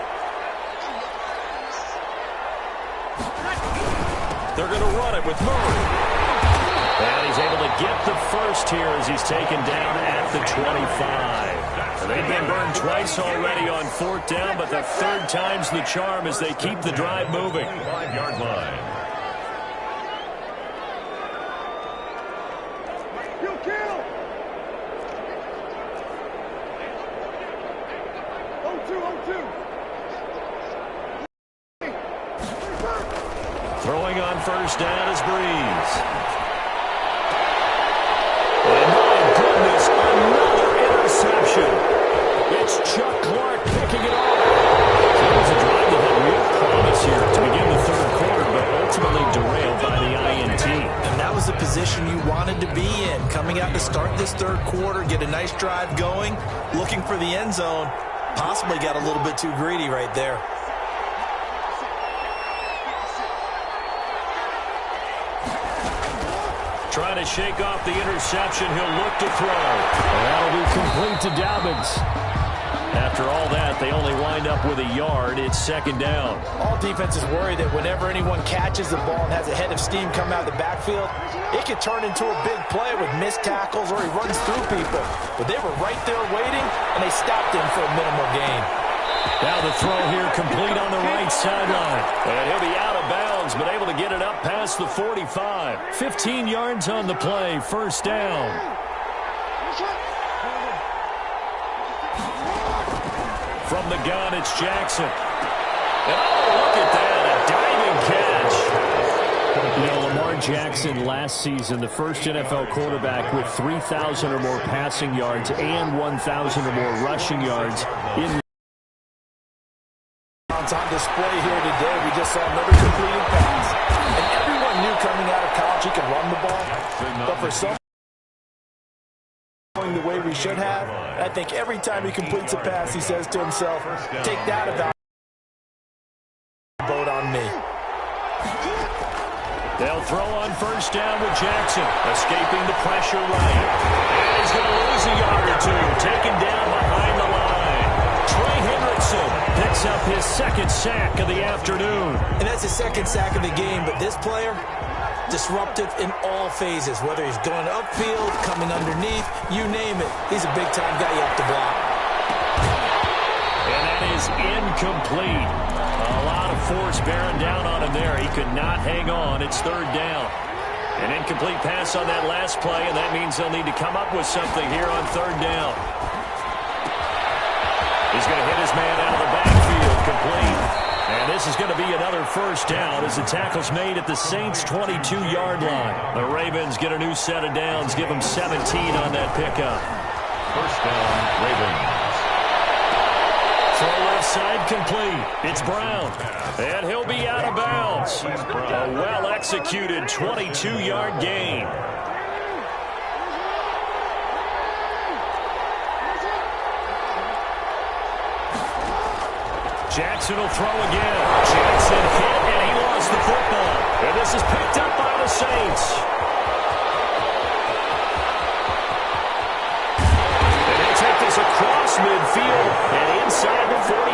They're going to run it with Murray. And he's able to get the first here as he's taken down at the 25. They've been burned twice already on 4th down, but the 3rd time's the charm as they keep the drive moving. 5-yard line. Throwing on 1st down is Breeze. And my goodness this third quarter, get a nice drive going, looking for the end zone. Possibly got a little bit too greedy right there. Trying to shake off the interception. He'll look to throw. And that'll be complete to Dobbins. After all that, they only wind up with a yard. It's second down. All defenses worry that whenever anyone catches the ball and has a head of steam come out of the backfield, it could turn into a big play with missed tackles or he runs through people. But they were right there waiting, and they stopped him for a minimal gain. Now the throw here complete on the right sideline. And he'll be out of bounds, but able to get it up past the 45. 15 yards on the play, first down. From the gun, it's Jackson. And oh, look at that, a diving catch. You know, Lamar Jackson last season, the first NFL quarterback with 3,000 or more passing yards and 1,000 or more rushing yards in on display here today. We just saw another completed pass. And everyone knew coming out of college he could run the ball. But for some going the way we should have, I think every time he completes a pass, he says to himself, take that about vote on me. They'll throw on first down with Jackson, escaping the pressure right. And he's going to lose a yard or two, taken down behind the line. Trey Hendrickson picks up his second sack of the afternoon. And that's his second sack of the game, but this player, disruptive in all phases, whether he's going upfield, coming underneath, you name it. He's a big-time guy you have to block. And that is incomplete. A lot of force bearing down on him there. He could not hang on. It's third down. An incomplete pass on that last play, and that means they'll need to come up with something here on third down. He's going to hit his man out of the backfield, complete. And this is going to be another first down as the tackle's made at the Saints' 22-yard line. The Ravens get a new set of downs, give them 17 on that pickup. First down, Ravens. Throw left side complete. It's Brown. And he'll be out of bounds. A well-executed 22-yard gain. Jackson will throw again. Jackson hit, and he lost the football. And this is picked up by the Saints. And they take this across midfield and inside the 45.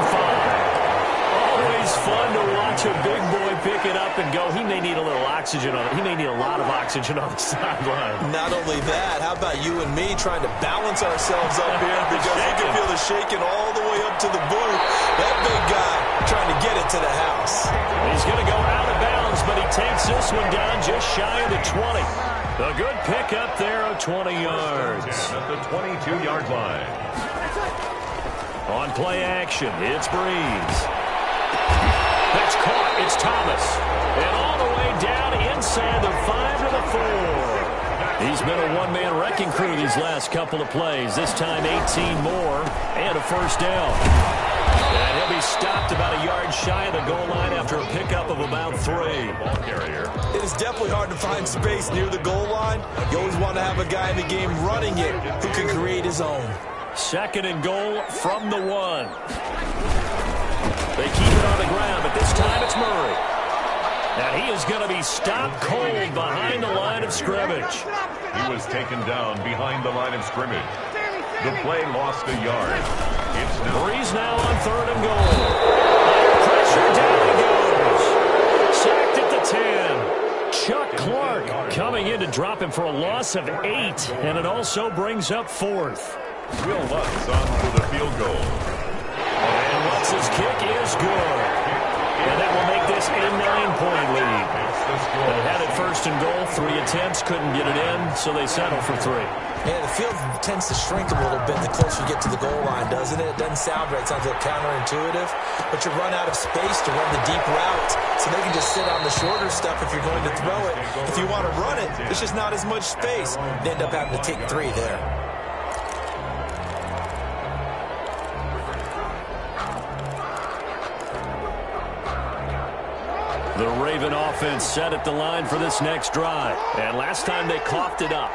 Always fun to watch a big boy pick it up and go. He may need a little oxygen on it. He may need a lot of oxygen on the sideline. Not only that, how about you and me trying to balance ourselves up here because you can feel the shaking all the way up to the booth. That big guy trying to get it to the house. He's going to go out of bounds, but he takes this one down just shy of the 20. A good pick up there of 20 yards. At the 22-yard line. On play action, it's Breeze. That's caught. It's Thomas. And all the way down inside the 5 to the 4. He's been a one-man wrecking crew these last couple of plays. This time 18 more and a first down. And he'll be stopped about a yard shy of the goal line after a pickup of about 3. Ball carrier. It is definitely hard to find space near the goal line. You always want to have a guy in the game running it who can create his own. Second and goal from the 1. They keep it on the ground, but this time it's Murray. And he is going to be stopped cold behind the line of scrimmage. He was taken down behind the line of scrimmage. The play lost a yard. It's now Breeze now on third and goal. Under pressure, down he goes. Sacked at the 10. Chuck Clark coming in to drop him for a loss of 8. And it also brings up fourth. Will Lutz on for the field goal. And Lutz's kick is good. And that will make this a 9-point lead. They had it first and goal, 3 attempts, couldn't get it in, so they settle for 3. Yeah, the field tends to shrink a little bit the closer you get to the goal line, doesn't it? It doesn't sound right. It sounds a little counterintuitive. But you run out of space to run the deep route, so they can just sit on the shorter stuff if you're going to throw it. If you want to run it, there's just not as much space. They end up having to take 3 there. The Raven offense set at the line for this next drive. And last time they coughed it up.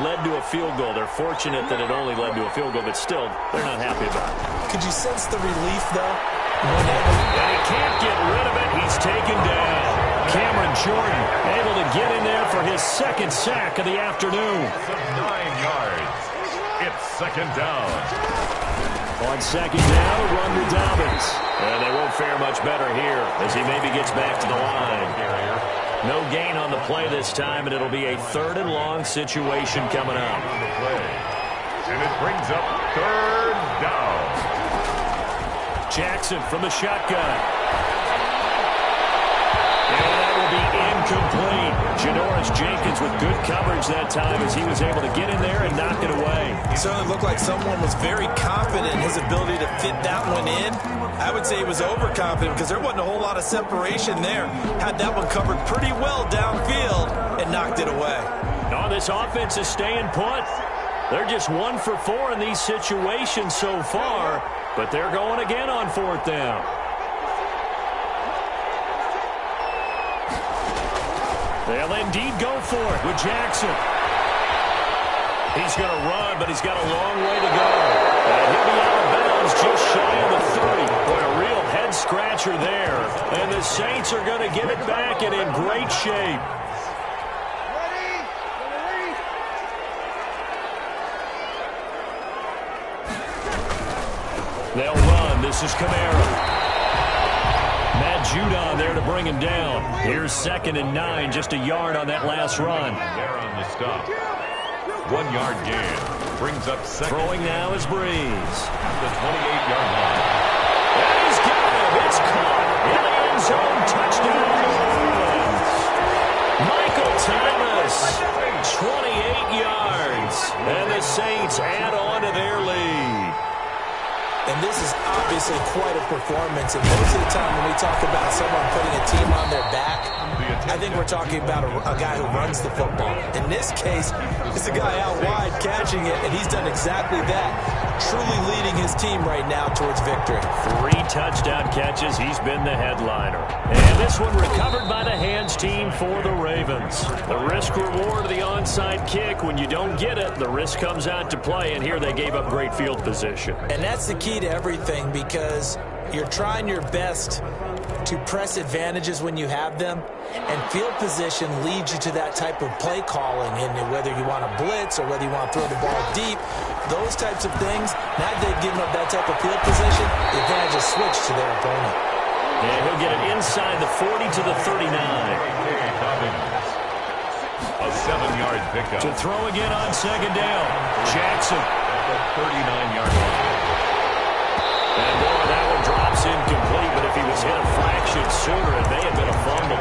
led to a field goal. They're fortunate that it only led to a field goal, but still, they're not happy about it. Could you sense the relief, though? And he can't get rid of it. He's taken down. Cameron Jordan able to get in there for his second sack of the afternoon. 9 yards. It's second down. On second down, run to Dobbins. And they won't fare much better here as he maybe gets back to the line. No gain on the play this time, and it'll be a 3rd and long situation coming up. And it brings up 3rd down. Jackson from the shotgun. And that will be incomplete. Janoris Jenkins with good coverage that time as he was able to get in there and knock it away. It certainly looked like someone was very confident in his ability to fit that one in. I would say he was overconfident because there wasn't a whole lot of separation there. Had that one covered pretty well downfield and knocked it away. No, this offense is staying put. They're just 1 for 4 in these situations so far, but they're going again on 4th down. They'll indeed go for it with Jackson. He's going to run, but he's got a long way to go. And he'll be out of bounds just shy of the 30. Boy, a real head-scratcher there. And the Saints are going to get it back and in great shape. They'll run. This is Kamara. Matt Judon there to bring him down. Here's 2nd and 9, just a yard on that last run. There on the stop. 1 yard gain. Brings up 2nd. Throwing now is Breeze. The 28-yard line. And he's got him. It's caught in the end zone. Touchdown, New Orleans. Michael Thomas, 28 yards. And the Saints add on to their lead. And this is obviously quite a performance. And most of the time when we talk about someone putting a team on their back, I think we're talking about a guy who runs the football. In this case, it's a guy out wide catching it, and he's done exactly that, truly leading his team right now towards victory. 3 touchdown catches. He's been the headliner. And this one recovered by the hands team for the Ravens. The risk-reward of the onside kick. When you don't get it, the risk comes out to play, and here they gave up great field position. And that's the key to everything because you're trying your best to press advantages when you have them, and field position leads you to that type of play calling, and whether you want to blitz or whether you want to throw the ball deep, those types of things, now they've given up that type of field position, the advantage is switched to their opponent. And he'll get it inside the 40 to the 39. A 7-yard pickup. To throw again on 2nd down. Jackson. At the 39-yard line. And boy, that one drops incomplete, but if he was hit a fraction sooner, it may have been a fumble.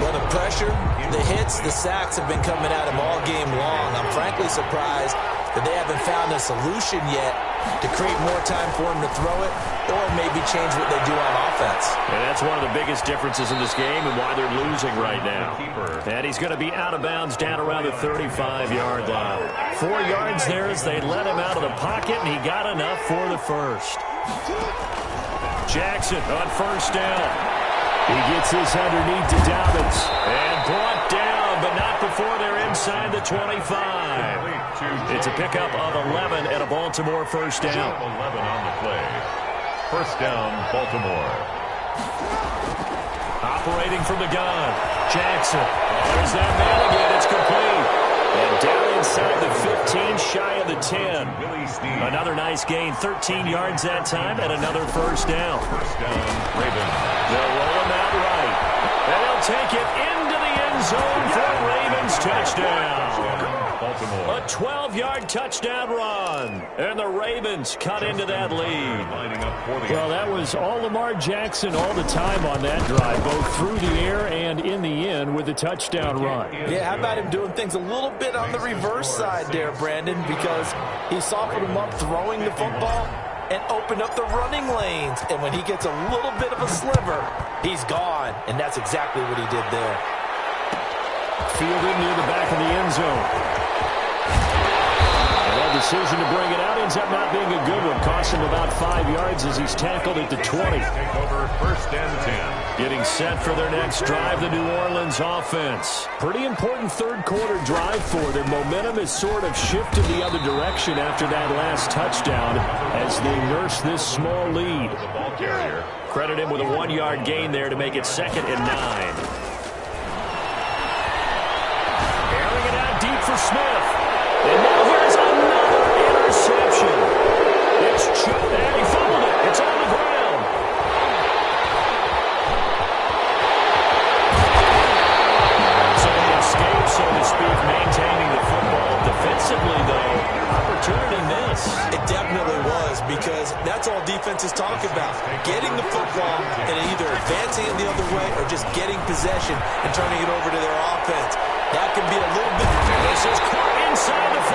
Well, the pressure, the hits, the sacks have been coming at him all game long. I'm frankly surprised that they haven't found a solution yet to create more time for him to throw it or maybe change what they do on offense. And that's one of the biggest differences in this game and why they're losing right now. And he's going to be out of bounds down around the 35-yard line. 4 yards there as they let him out of the pocket, and he got enough for the first. Jackson on 1st down. He gets this underneath to Dobbins. And brought down, but not before they're inside the 25. It's a pickup of 11 and a Baltimore 1st down. 11 on the play. 1st down, Baltimore. Operating from the gun. Jackson. There's that man again. It's complete. And down inside the 15, shy of the 10. Another nice gain, 13 yards that time, and another 1st down. 1st down, Ravens. They'll roll him out right. And they'll take it into the end zone for a Ravens touchdown. Baltimore. A 12-yard touchdown run. And the Ravens cut into that lead. Lining up for the Well, that was all Lamar Jackson all the time on that drive, both through the air and in the end with the touchdown run. Yeah, how about him doing things a little bit on the reverse side there, Brandon, because he softened him up throwing the football and opened up the running lanes. And when he gets a little bit of a sliver, he's gone. And that's exactly what he did there. Fielded near the back of the end zone. And they'll decision to bring it out ends up not being a good one. Cost him about 5 yards as he's tackled at the 20. Take over 1st and 10. Getting set for their next drive, the New Orleans offense. Pretty important third quarter drive for them. Momentum has sort of shifted the other direction after that last touchdown as they nurse this small lead. The ball carrier. Credit him with a 1-yard gain there to make it 2nd and 9. Airing it out deep for Smith. And now here's another interception. It's chipped and he fumbled it. It's on the ground. So the escape, so to speak, maintaining the football. Defensively, though, opportunity missed. It definitely was, because that's all defenses talk about. Getting the football and either advancing it the other way or just getting possession and turning it over to their offense. That can be a little bit. This is caught inside the 5.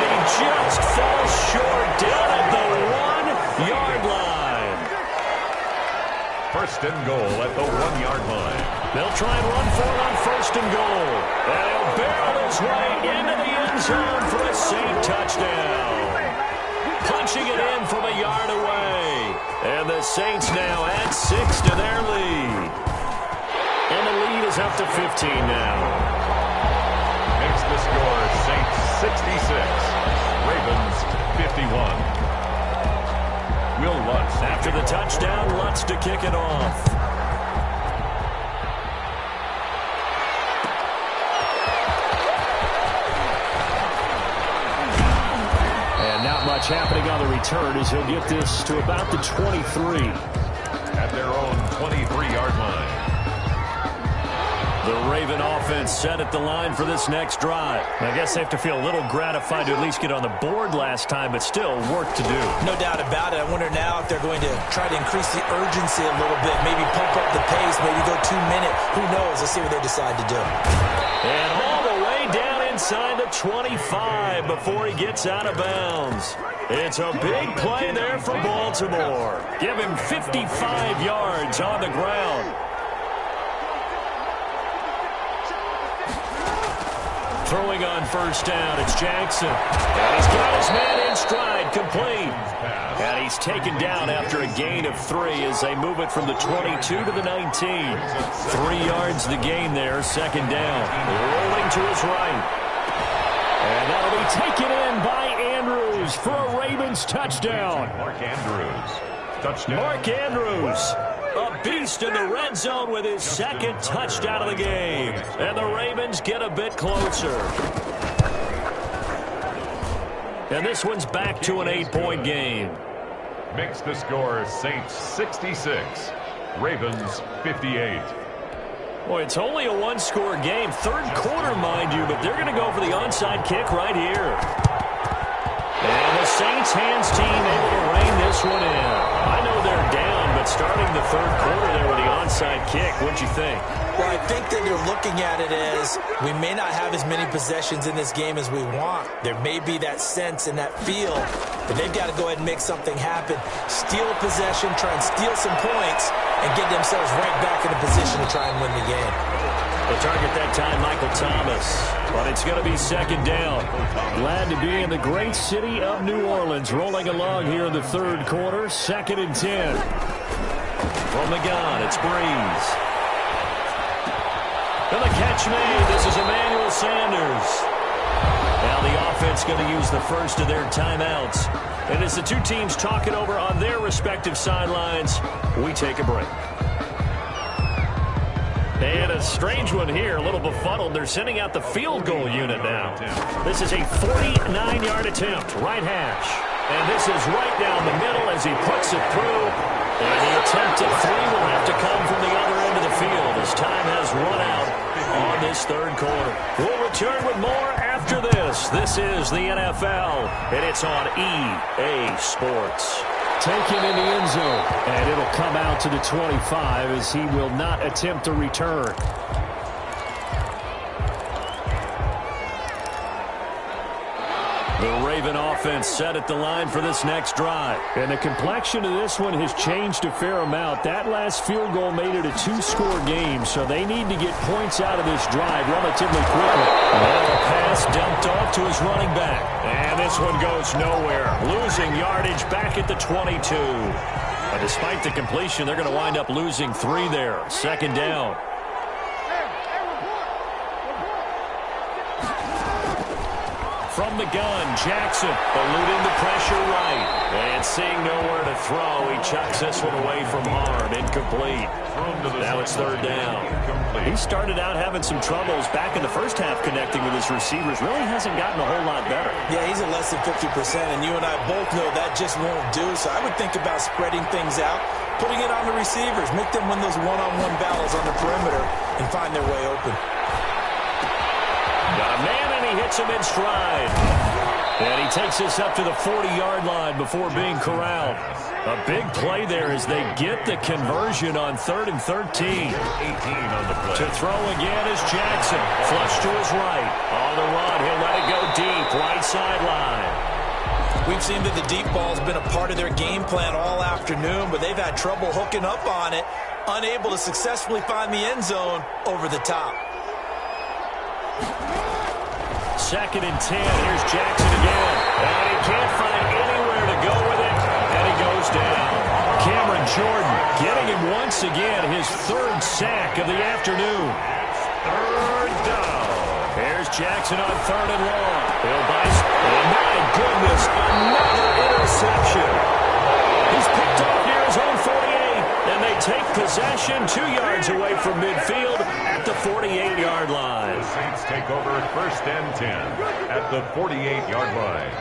And he just falls short down at the 1-yard line. 1st and goal at the 1-yard line. They'll try and run for it on 1st and goal. And he'll barrel his way into the end zone for a Saint touchdown. Punching it in from a yard away. And the Saints now add 6 to their lead. And the lead is up to 15 now. Makes the score Saints 66. Ravens 51. Will Lutz After the touchdown, Lutz to kick it off. And not much happening on the return as he'll get this to about the 23. at their own 23-yard line. The Raven offense set at the line for this next drive. I guess they have to feel a little gratified to at least get on the board last time, but still work to do. No doubt about it. I wonder now if they're going to try to increase the urgency a little bit, maybe pump up the pace, maybe go 2-minute. Who knows? Let's see what they decide to do. And all the way down inside the 25 before he gets out of bounds. It's a big play there for Baltimore. Give him 55 yards on the ground. Throwing on first down, it's Jackson. And he's got his man in stride, complete. And he's taken down after a gain of 3 as they move it from the 22 to the 19. 3 yards the gain there, second down. Rolling to his right. And that'll be taken in by Andrews for a Ravens touchdown. Mark Andrews. Touchdown. Mark Andrews, a beast in the red zone with his second touchdown of the game. And the Ravens get a bit closer. And this one's back to an 8-point game. Makes the score Saints 66, Ravens 58. Boy, it's only a one-score game. Third quarter, mind you, but they're going to go for the onside kick right here. And the Saints hands team able to rein this one in. I know they're down, but starting the third quarter there with the onside kick, what'd you think? Well, I think that they're looking at it as we may not have as many possessions in this game as we want. There may be that sense and that feel, but they've got to go ahead and make something happen. Steal a possession, try and steal some points, and get themselves right back in a position to try and win the game. The target that time, Michael Thomas. But it's going to be second down. Glad to be in the great city of New Orleans. Rolling along here in the third quarter. 2nd and 10. From the gun, it's Breeze. And the catch made. This is Emmanuel Sanders. Now the offense going to use the first of their timeouts. And as the two teams talk it over on their respective sidelines, we take a break. And a strange one here, a little befuddled. They're sending out the field goal unit now. This is a 49-yard attempt, right hash. And this is right down the middle as he puts it through. And the attempt at 3 will have to come from the other end of the field as time has run out on this third quarter. We'll return with more after this. This is the NFL, and it's on EA Sports. Taken in the end zone, and it'll come out to the 25 as he will not attempt a return. The Ravens Raven offense set at the line for this next drive. And the complexion of this one has changed a fair amount. That last field goal made it a two-score game, so they need to get points out of this drive relatively quickly. Now a pass dumped off to his running back. And this one goes nowhere. Losing yardage back at the 22. But despite the completion, they're going to wind up losing 3 there. Second down. From the gun, Jackson eluding the pressure right. And seeing nowhere to throw, he chucks this one away from harm. Incomplete. Now it's third down. He started out having some troubles back in the first half connecting with his receivers. Really hasn't gotten a whole lot better. Yeah, he's at less than 50%, and you and I both know that just won't do. So I would think about spreading things out, putting it on the receivers, make them win those one-on-one battles on the perimeter, and find their way open. Got a man, and he hits him in stride. And he takes this up to the 40-yard line before being corralled. A big play there as they get the conversion on 3rd and 13. 18 on the play. To throw again is Jackson. Flush to his right. On the run, he'll let it go deep. Right sideline. We've seen that the deep ball has been a part of their game plan all afternoon, but they've had trouble hooking up on it, unable to successfully find the end zone over the top. 2nd and 10. Here's Jackson again. And he can't find anywhere to go with it. And he goes down. Cameron Jordan getting him once again. His 3rd sack of the afternoon. 3rd down. Here's Jackson on 3rd and long. He'll bice. And my goodness, another interception. He's picked off near his own 48. And they take possession 2 yards away from midfield at the 48-yard line. The Saints take over 1st and 10 at the 48-yard line.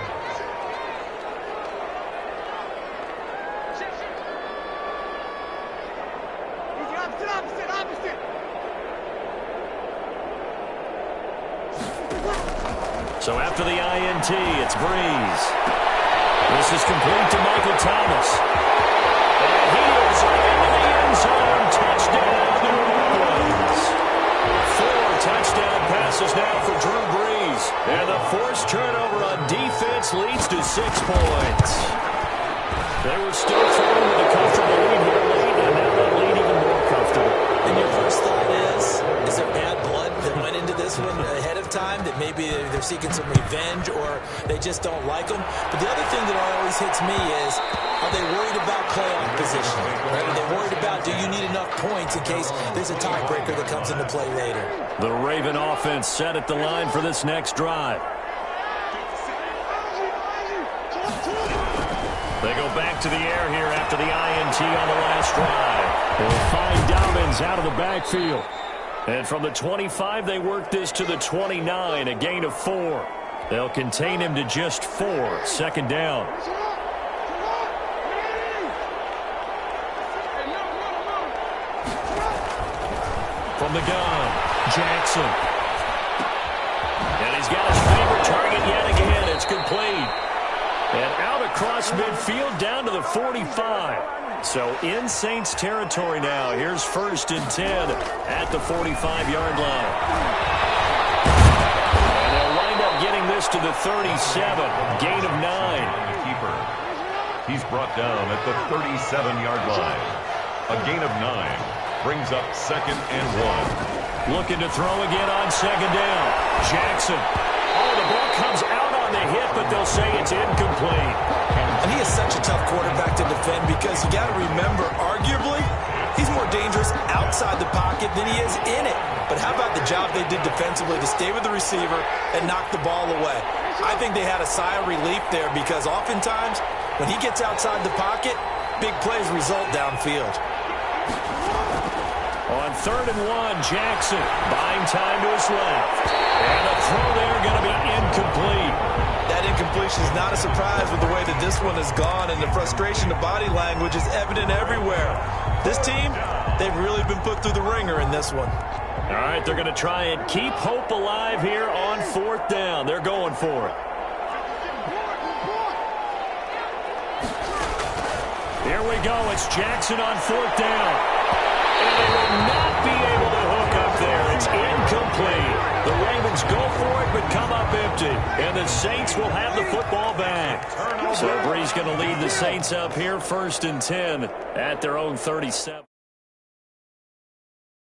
So after the INT, it's Breeze. This is complete to Michael Thomas. And he is into the end zone. Touchdown, New Orleans. 4 touchdown passes now for Drew Brees. And the forced turnover on defense leads to 6 points. They were still throwing with a comfortable lead here late, and now that lead even more comfortable. And your first thought is there bad blood that went into this one ahead of time, that maybe they're seeking some revenge or they just don't like them? But the other thing that always hits me is, are they worried about playoff position? Right? Are they worried about, do you need enough points in case there's a tiebreaker that comes into play later? The Raven offense set at the line for this next drive. They go back to the air here after the INT on the last drive. They'll find Dobbins out of the backfield. And from the 25, they work this to the 29, a gain of 4. They'll contain him to just 4. 2nd down. From the gun, Jackson. And he's got his favorite target yet again. It's complete. And out across midfield down to the 45. So in Saints territory now. Here's 1st and 10 at the 45-yard line. And they'll wind up getting this to the 37. Gain of 9. The keeper. He's brought down at the 37-yard line. A gain of 9 brings up 2nd and 1. Looking to throw again on 2nd down. Jackson. Oh, the ball comes out on the hit, but they'll say it's incomplete. And he is such a tough quarterback to defend because you got to remember, arguably, he's more dangerous outside the pocket than he is in it. But how about the job they did defensively to stay with the receiver and knock the ball away? I think they had a sigh of relief there because oftentimes when he gets outside the pocket, big plays result downfield. On 3rd and 1, Jackson buying time to his left. And the throw there going to be incomplete. That incompletion is not a surprise with the way that this one has gone, and the frustration of body language is evident everywhere. This team, they've really been put through the ringer in this one. All right, they're going to try and keep hope alive here on 4th down. They're going for it. Here we go. It's Jackson on 4th down. And they will not be able to hook up there. It's incomplete. The Ravens go for it, but come up empty. And the Saints will have the football So Bree's going to lead the Saints up here 1st and 10 at their own 37.